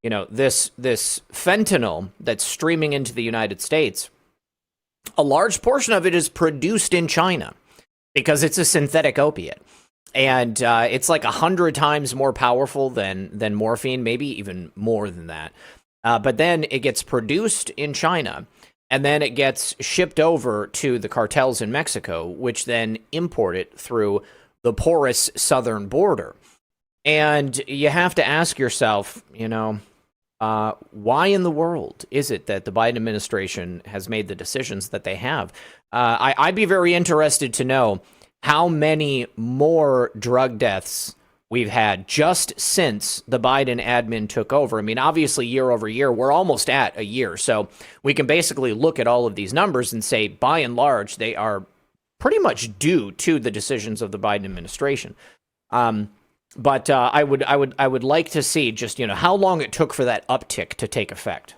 this fentanyl that's streaming into the United States, a large portion of it is produced in China because it's a synthetic opiate. And it's like 100 times more powerful than morphine, maybe even more than that. But then it gets produced in China, and then it gets shipped over to the cartels in Mexico, which then import it through the porous southern border. And you have to ask yourself, why in the world is it that the Biden administration has made the decisions that they have? I'd be very interested to know how many more drug deaths we've had just since the Biden admin took over. I mean, obviously, year over year, we're almost at a year. So we can basically look at all of these numbers and say, by and large, they are pretty much due to the decisions of the Biden administration. But I would like to see just, how long it took for that uptick to take effect.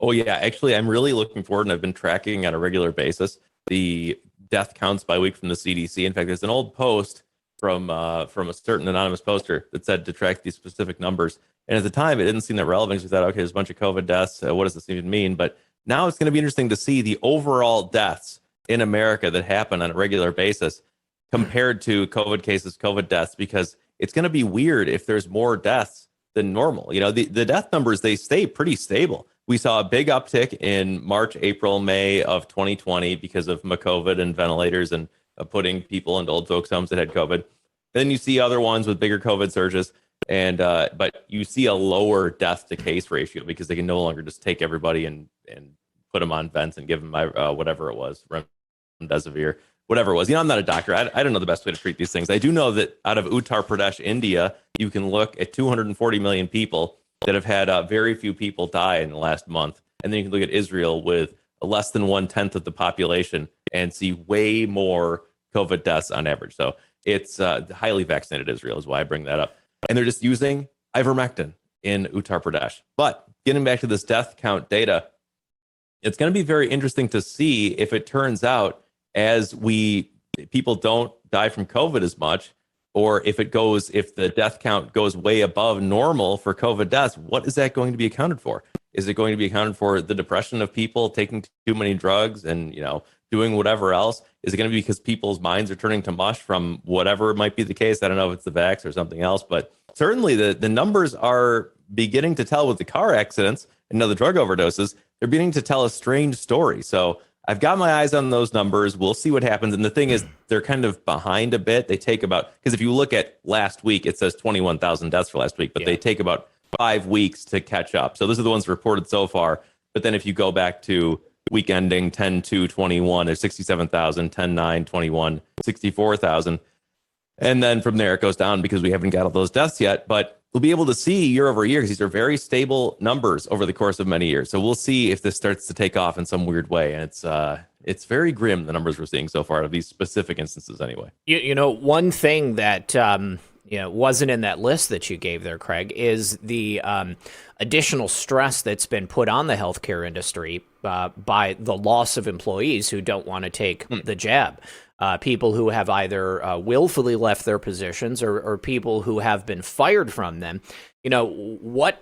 Oh, yeah. Actually, I'm really looking forward, and I've been tracking on a regular basis the death counts by week from the CDC. In fact, there's an old post from a certain anonymous poster that said to track these specific numbers. And at the time, it didn't seem that relevant. We thought, okay, there's a bunch of COVID deaths. What does this even mean? But now it's going to be interesting to see the overall deaths in America that happen on a regular basis compared to COVID cases, COVID deaths, because it's going to be weird if there's more deaths than normal. The death numbers, they stay pretty stable. We saw a big uptick in March, April, May of 2020 because of COVID and ventilators and putting people into old folks' homes that had COVID. Then you see other ones with bigger COVID surges, and but you see a lower death to case ratio because they can no longer just take everybody and put them on vents and give them whatever it was, remdesivir, whatever it was. I'm not a doctor. I don't know the best way to treat these things. I do know that out of Uttar Pradesh, India, you can look at 240 million people that have had very few people die in the last month. And then you can look at Israel with less than 1/10 of the population and see way more COVID deaths on average. So it's highly vaccinated Israel is why I bring that up. And they're just using ivermectin in Uttar Pradesh. But getting back to this death count data, it's going to be very interesting to see if it turns out as people don't die from COVID as much, or if the death count goes way above normal for COVID deaths, what is that going to be accounted for? Is it going to be accounted for the depression of people taking too many drugs and, doing whatever else? Is it going to be because people's minds are turning to mush from whatever might be the case? I don't know if it's the vax or something else, but certainly the numbers are beginning to tell with the car accidents and the drug overdoses. They're beginning to tell a strange story. So I've got my eyes on those numbers. We'll see what happens. And the thing is, they're kind of behind a bit. They take because if you look at last week, it says 21,000 deaths for last week, but they take about 5 weeks to catch up. So those are the ones reported so far. But then if you go back to week ending 10/2/21, there's 67,000, 10/9/21, 64,000. And then from there, it goes down because we haven't got all those deaths yet. But we'll be able to see year over year because these are very stable numbers over the course of many years. So we'll see if this starts to take off in some weird way. And it's very grim, the numbers we're seeing so far of these specific instances anyway. One thing that wasn't in that list that you gave there, Craig, is the additional stress that's been put on the healthcare industry by the loss of employees who don't want to take the jab. People who have either willfully left their positions or people who have been fired from them. What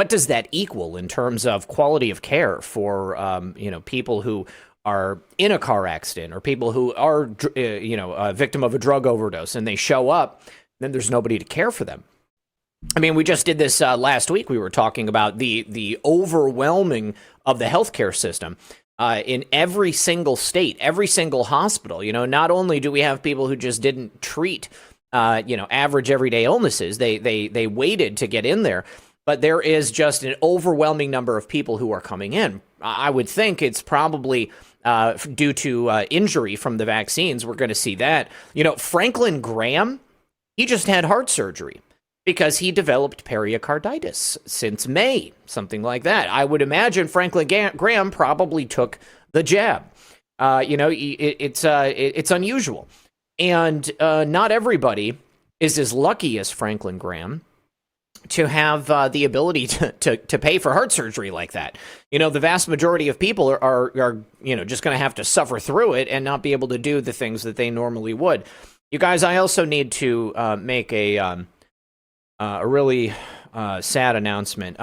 does that equal in terms of quality of care for people who are in a car accident or people who are a victim of a drug overdose and they show up, then there's nobody to care for them. I mean, we just did this last week. We were talking about the overwhelming of the healthcare system. In every single state, every single hospital, not only do we have people who just didn't treat, average everyday illnesses, they waited to get in there, but there is just an overwhelming number of people who are coming in. I would think it's probably due to injury from the vaccines. We're going to see that. Franklin Graham, he just had heart surgery because he developed pericarditis since May, something like that. I would imagine Franklin Graham probably took the jab. It's unusual. And not everybody is as lucky as Franklin Graham to have the ability to pay for heart surgery like that. The vast majority of people are just going to have to suffer through it and not be able to do the things that they normally would. You guys, I also need to make a really sad announcement.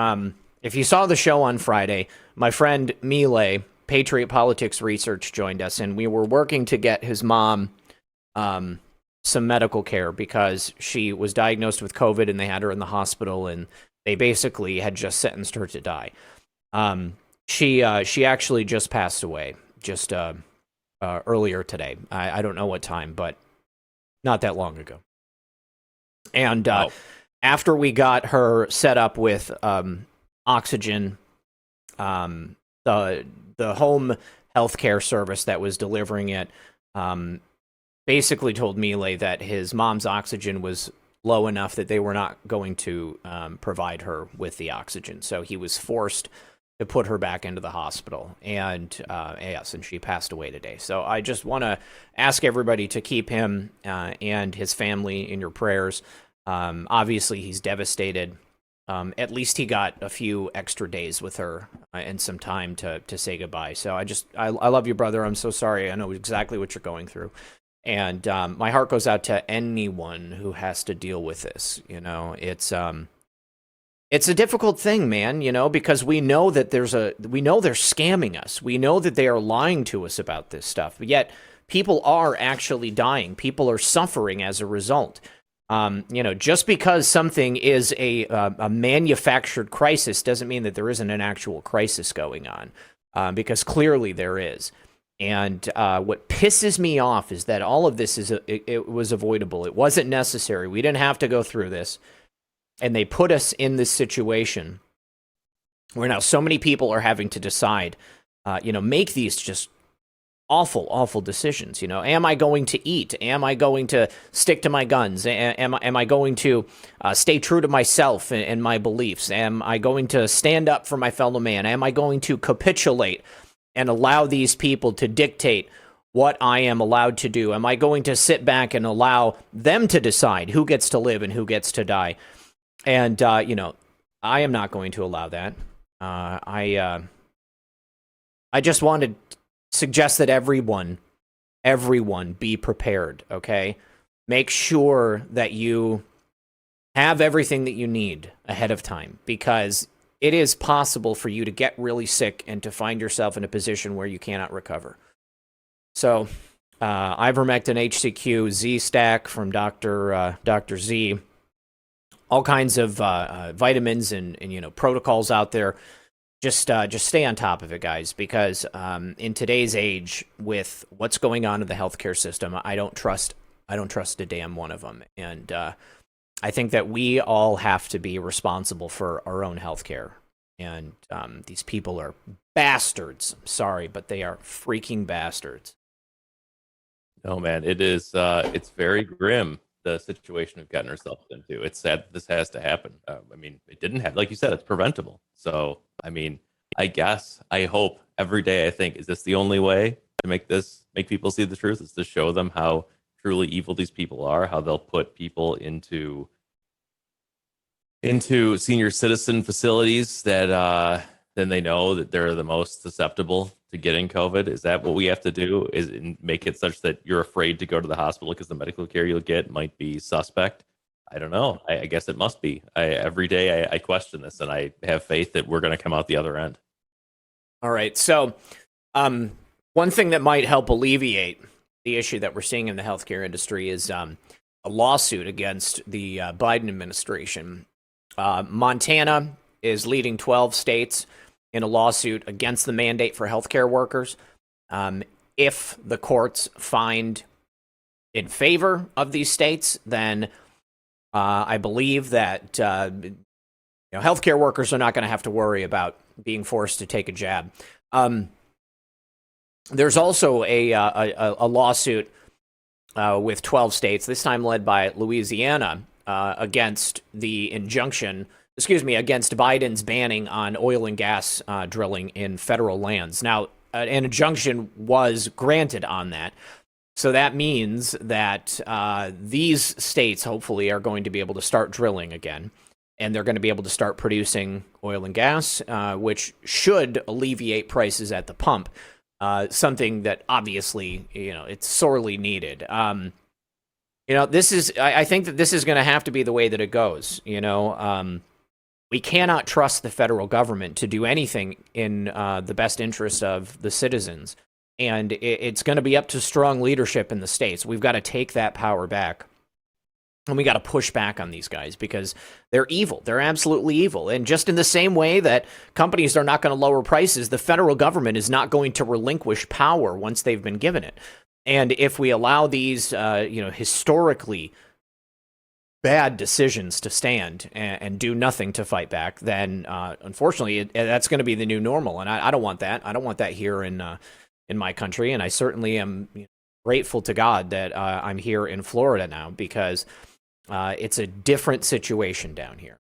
If you saw the show on Friday, my friend Milay, Patriot Politics Research, joined us, and we were working to get his mom some medical care because she was diagnosed with COVID and they had her in the hospital and they basically had just sentenced her to die. She actually just passed away just earlier today. I don't know what time, but not that long ago. And after we got her set up with oxygen, the home healthcare service that was delivering it basically told Milay that his mom's oxygen was low enough that they were not going to provide her with the oxygen. So he was forced to put her back into the hospital. And yes, and she passed away today. So I just want to ask everybody to keep him and his family in your prayers. Obviously, he's devastated. At least he got a few extra days with her and some time to say goodbye. So I love you, brother. I'm so sorry. I know exactly what you're going through. And my heart goes out to anyone who has to deal with this. It's a difficult thing, man, because we know that they're scamming us. We know that they are lying to us about this stuff. But yet people are actually dying. People are suffering as a result. Just because something is a manufactured crisis doesn't mean that there isn't an actual crisis going on, because clearly there is. And what pisses me off is that all of this it was avoidable. It wasn't necessary. We didn't have to go through this. And they put us in this situation where now so many people are having to decide, make these just awful, awful decisions. Am I going to eat? Am I going to stick to my guns? Am I going to stay true to myself and my beliefs? Am I going to stand up for my fellow man? Am I going to capitulate and allow these people to dictate what I am allowed to do? Am I going to sit back and allow them to decide who gets to live and who gets to die? And, I am not going to allow that. I just want to suggest that everyone be prepared, okay? Make sure that you have everything that you need ahead of time, because it is possible for you to get really sick and to find yourself in a position where you cannot recover. So, ivermectin, HCQ, Z-Stack from Dr. Z, all kinds of vitamins and protocols out there. Just stay on top of it, guys, because in today's age, with what's going on in the healthcare system, I don't trust a damn one of them. And I think that we all have to be responsible for our own healthcare. And these people are bastards. I'm sorry, but they are freaking bastards. No, man, it is. It's very grim, the situation we've gotten ourselves into. It's sad that this has to happen. It didn't have, like you said, it's preventable. So, I hope every day I think, is this the only way to make people see the truth? Is to show them how truly evil these people are, how they'll put people into senior citizen facilities that then they know that they're the most susceptible to getting COVID. Is that what we have to do? Is make it such that you're afraid to go to the hospital because the medical care you'll get might be suspect? I don't know. I guess it must be. Every day I question this, and I have faith that we're going to come out the other end. All right. So one thing that might help alleviate the issue that we're seeing in the healthcare industry is a lawsuit against the Biden administration. Montana is leading 12 states in a lawsuit against the mandate for healthcare workers. If the courts find in favor of these states, then I believe that healthcare workers are not going to have to worry about being forced to take a jab. There's also a lawsuit with 12 states, this time led by Louisiana, against against Biden's banning on oil and gas drilling in federal lands. Now, an injunction was granted on that. So that means that these states hopefully are going to be able to start drilling again, and they're going to be able to start producing oil and gas, which should alleviate prices at the pump, something that obviously, it's sorely needed. I think that this is going to have to be the way that it goes. We cannot trust the federal government to do anything in the best interest of the citizens. And it's going to be up to strong leadership in the states. We've got to take that power back. And we got to push back on these guys because they're evil. They're absolutely evil. And just in the same way that companies are not going to lower prices, the federal government is not going to relinquish power once they've been given it. And if we allow these, historically bad decisions to stand and do nothing to fight back, then unfortunately, that's going to be the new normal. And I don't want that. I don't want that here in my country. And I certainly am grateful to God that I'm here in Florida now, because it's a different situation down here.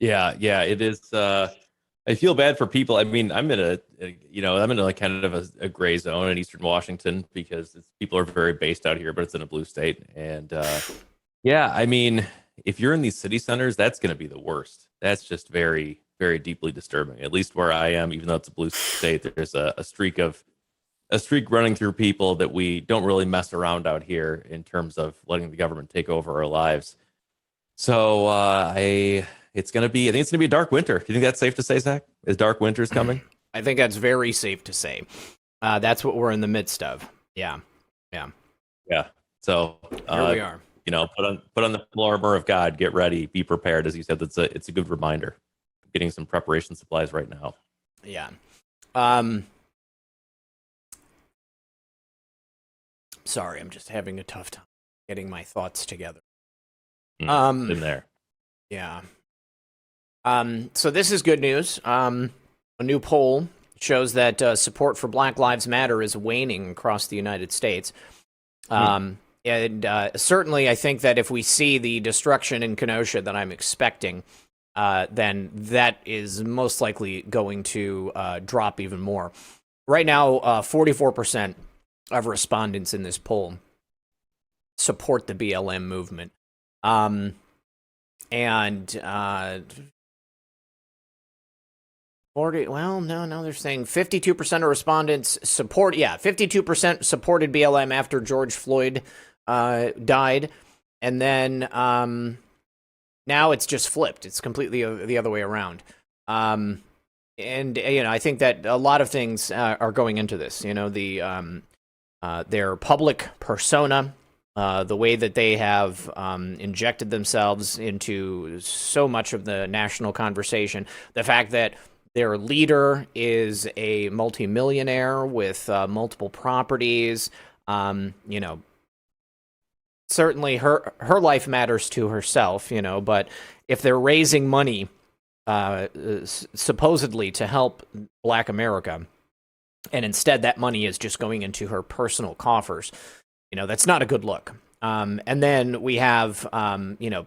Yeah, it is. I feel bad for people. I'm in like kind of a gray zone in Eastern Washington because people are very based out here, but it's in a blue state. And if you're in these city centers, that's going to be the worst. That's just very, very deeply disturbing. At least where I am, even though it's a blue state, there's a streak running through people that we don't really mess around out here in terms of letting the government take over our lives. So I think it's going to be a dark winter. Do you think that's safe to say, Zach? Is dark winter's coming? I think that's very safe to say. That's what we're in the midst of. Yeah. So here we are. Put on the full armor of God. Get ready. Be prepared. As you said, it's a good reminder. I'm getting some preparation supplies right now. Yeah. Sorry, I'm just having a tough time getting my thoughts together. In there. Yeah. So this is good news. A new poll shows that support for Black Lives Matter is waning across the United States. And certainly I think that if we see the destruction in Kenosha that I'm expecting, then that is most likely going to drop even more. Right now, 44% of respondents in this poll support the BLM movement. They're saying 52% of respondents support, 52% supported BLM after George Floyd died. And then now it's just flipped. It's completely the other way around. And, I think that a lot of things are going into this. Their public persona, the way that they have injected themselves into so much of the national conversation, the fact that their leader is a multimillionaire with multiple properties. Certainly her life matters to herself, but if they're raising money supposedly to help Black America, and instead that money is just going into her personal coffers, that's not a good look. And then we have,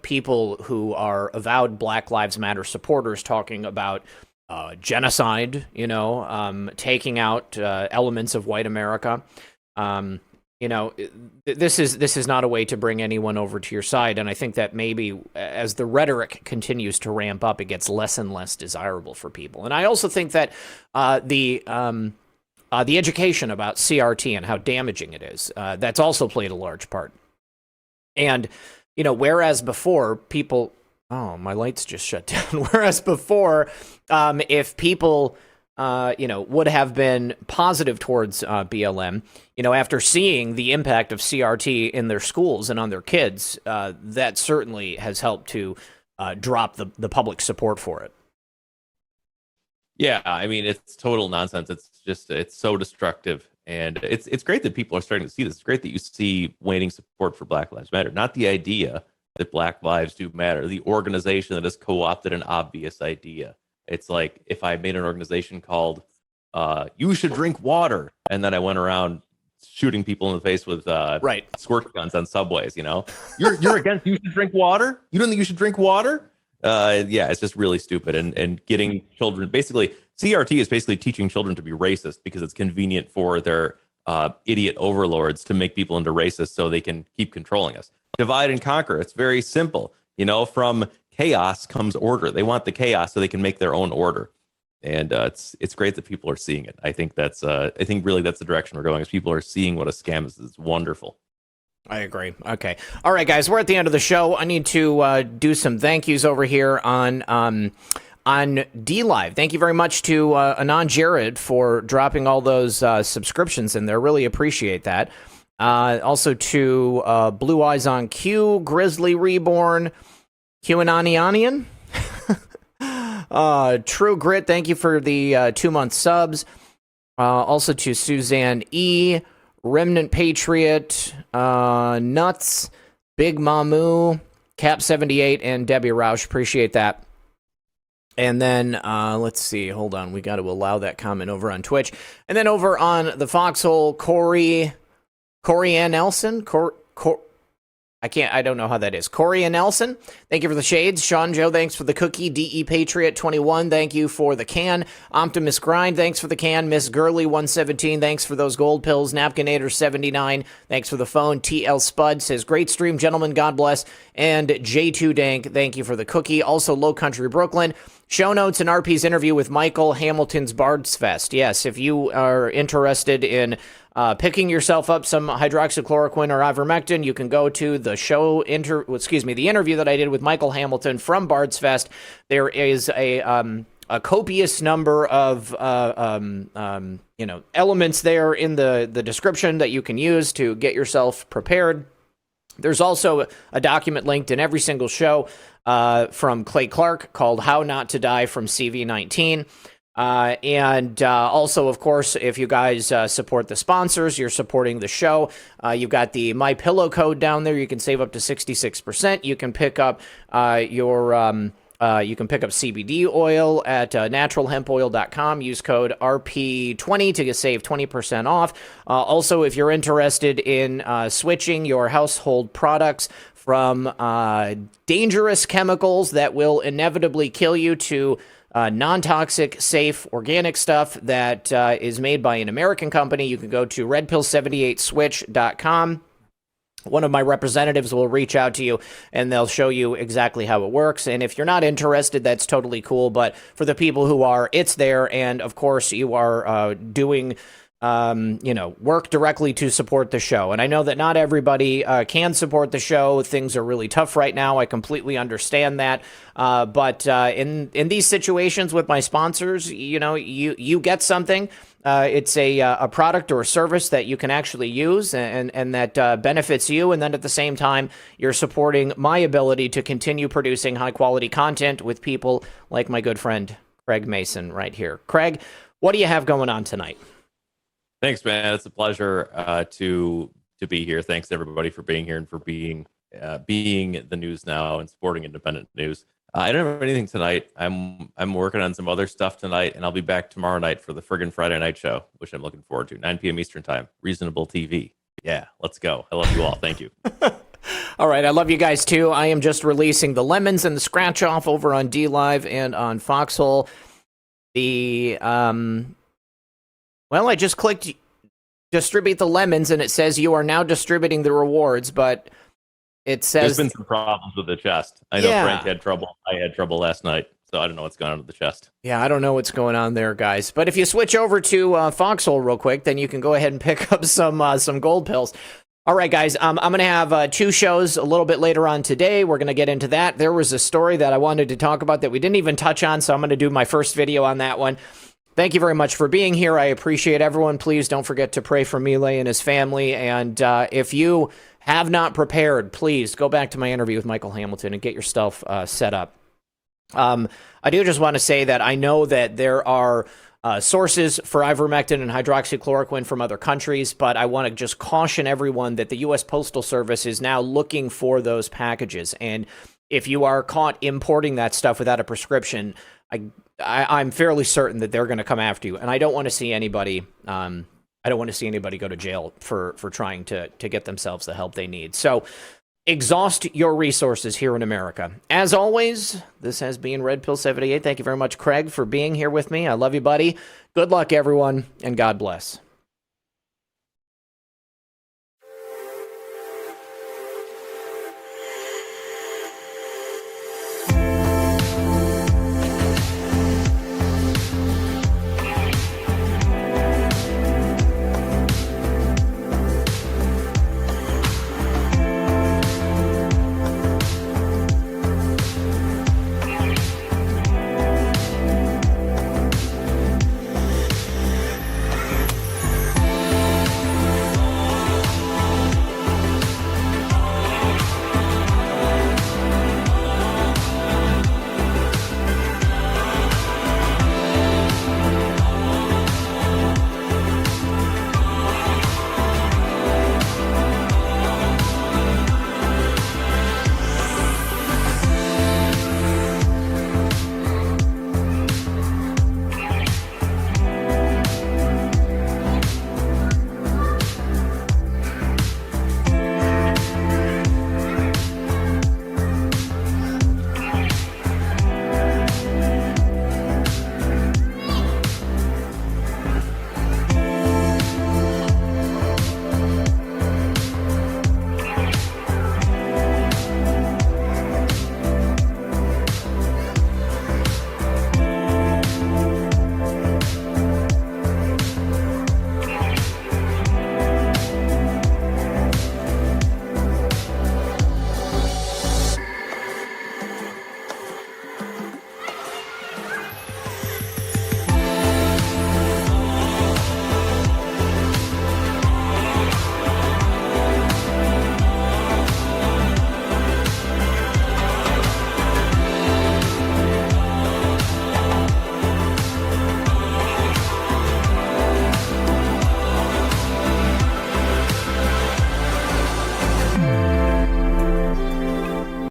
people who are avowed Black Lives Matter supporters talking about genocide, taking out elements of white America. This is not a way to bring anyone over to your side. And I think that maybe as the rhetoric continues to ramp up, it gets less and less desirable for people. And I also think that the education about CRT and how damaging it is, that's also played a large part. And, whereas before people... Oh, my lights just shut down. Whereas before, if people, would have been positive towards BLM, after seeing the impact of CRT in their schools and on their kids, that certainly has helped to drop the public support for it. Yeah, I mean, it's total nonsense. It's so destructive. And it's great that people are starting to see this. It's great that you see waning support for Black Lives Matter, not the idea that Black lives do matter, the organization that has co-opted an obvious idea. It's like if I made an organization called You Should Drink Water, and then I went around shooting people in the face with squirt guns on subways, You're against You Should Drink Water? You don't think you should drink water? It's just really stupid. And getting children, basically, CRT is basically teaching children to be racist because it's convenient for their idiot overlords to make people into racists so they can keep controlling us. Divide and conquer. It's very simple. From chaos comes order. They want the chaos so they can make their own order. And it's great that people are seeing it. I think that's really that's the direction we're going. Is people are seeing what a scam is. It's wonderful. I agree. Okay. All right, guys, we're at the end of the show. I need to do some thank yous over here on DLive. Thank you very much to Anon Jared for dropping all those subscriptions in there. Really appreciate that. Also to Blue Eyes on Q, Grizzly Reborn, QAnonianian, True Grit, thank you for the 2-month subs. Also to Suzanne E., Remnant Patriot, Nuts, Big Mamu, Cap78, and Debbie Roush. Appreciate that. And then, let's see, hold on. We got to allow that comment over on Twitch. And then over on the Foxhole, Corey Ann Nelson, I don't know how that is. Corey and Nelson, thank you for the shades. Sean Joe, thanks for the cookie. DE Patriot 21, thank you for the can. Optimus Grind, thanks for the can. Miss Gurley 117, thanks for those gold pills. Napkinator 79, thanks for the phone. TL Spud says, great stream, gentlemen, God bless. And J2 Dank, thank you for the cookie. Also, Low Country Brooklyn. Show notes and RP's interview with Michael Hamilton's Bards Fest. Yes, if you are interested in picking yourself up some hydroxychloroquine or ivermectin, you can go to the the interview that I did with Michael Hamilton from Bards Fest. There is a copious number of elements there in the description that you can use to get yourself prepared. There's also a document linked in every single show from Clay Clark called How Not to Die from CV19. And also, of course, if you guys support the sponsors, you're supporting the show. You've got the My Pillow code down there. You can save up to 66%. You can pick up your You can pick up CBD oil at naturalhempoil.com. Use code RP20 to save 20% off. Also, if you're interested in switching your household products from dangerous chemicals that will inevitably kill you to non-toxic, safe, organic stuff that is made by an American company, you can go to redpill78switch.com. One of my representatives will reach out to you and they'll show you exactly how it works. And if you're not interested, that's totally cool. But for the people who are, it's there. And of course, you are doing work directly to support the show. And I know that not everybody can support the show. Things are really tough right now. I completely understand that. But in these situations with my sponsors, you get something. It's a product or a service that you can actually use and that benefits you. And then at the same time, you're supporting my ability to continue producing high quality content with people like my good friend, Craig Mason right here. Craig, what do you have going on tonight? Thanks, man. It's a pleasure to be here. Thanks everybody for being here and for being the news now and supporting independent news. I don't have anything tonight. I'm working on some other stuff tonight, and I'll be back tomorrow night for the friggin' Friday night show, which I'm looking forward to. 9 p.m. Eastern time. Reasonable TV. Yeah, let's go. I love you all. Thank you. All right, I love you guys too. I am just releasing the lemons and the scratch off over on D Live and on Foxhole. I just clicked distribute the lemons, and it says you are now distributing the rewards, but it says... There's been some problems with the chest. I know Frank had trouble. I had trouble last night, so I don't know what's going on with the chest. Yeah, I don't know what's going on there, guys. But if you switch over to Foxhole real quick, then you can go ahead and pick up some gold pills. All right, guys, I'm going to have two shows a little bit later on today. We're going to get into that. There was a story that I wanted to talk about that we didn't even touch on, so I'm going to do my first video on that one. Thank you very much for being here. I appreciate everyone. Please don't forget to pray for Milei and his family. And if you have not prepared, please go back to my interview with Michael Hamilton and get your stuff set up. I do just want to say that I know that there are sources for ivermectin and hydroxychloroquine from other countries, but I want to just caution everyone that the U.S. Postal Service is now looking for those packages. And if you are caught importing that stuff without a prescription, I'm fairly certain that they're going to come after you. And I don't want to see anybody... I don't want to see anybody go to jail for trying to get themselves the help they need. So exhaust your resources here in America. As always, this has been Red Pill 78. Thank you very much, Craig, for being here with me. I love you, buddy. Good luck, everyone, and God bless.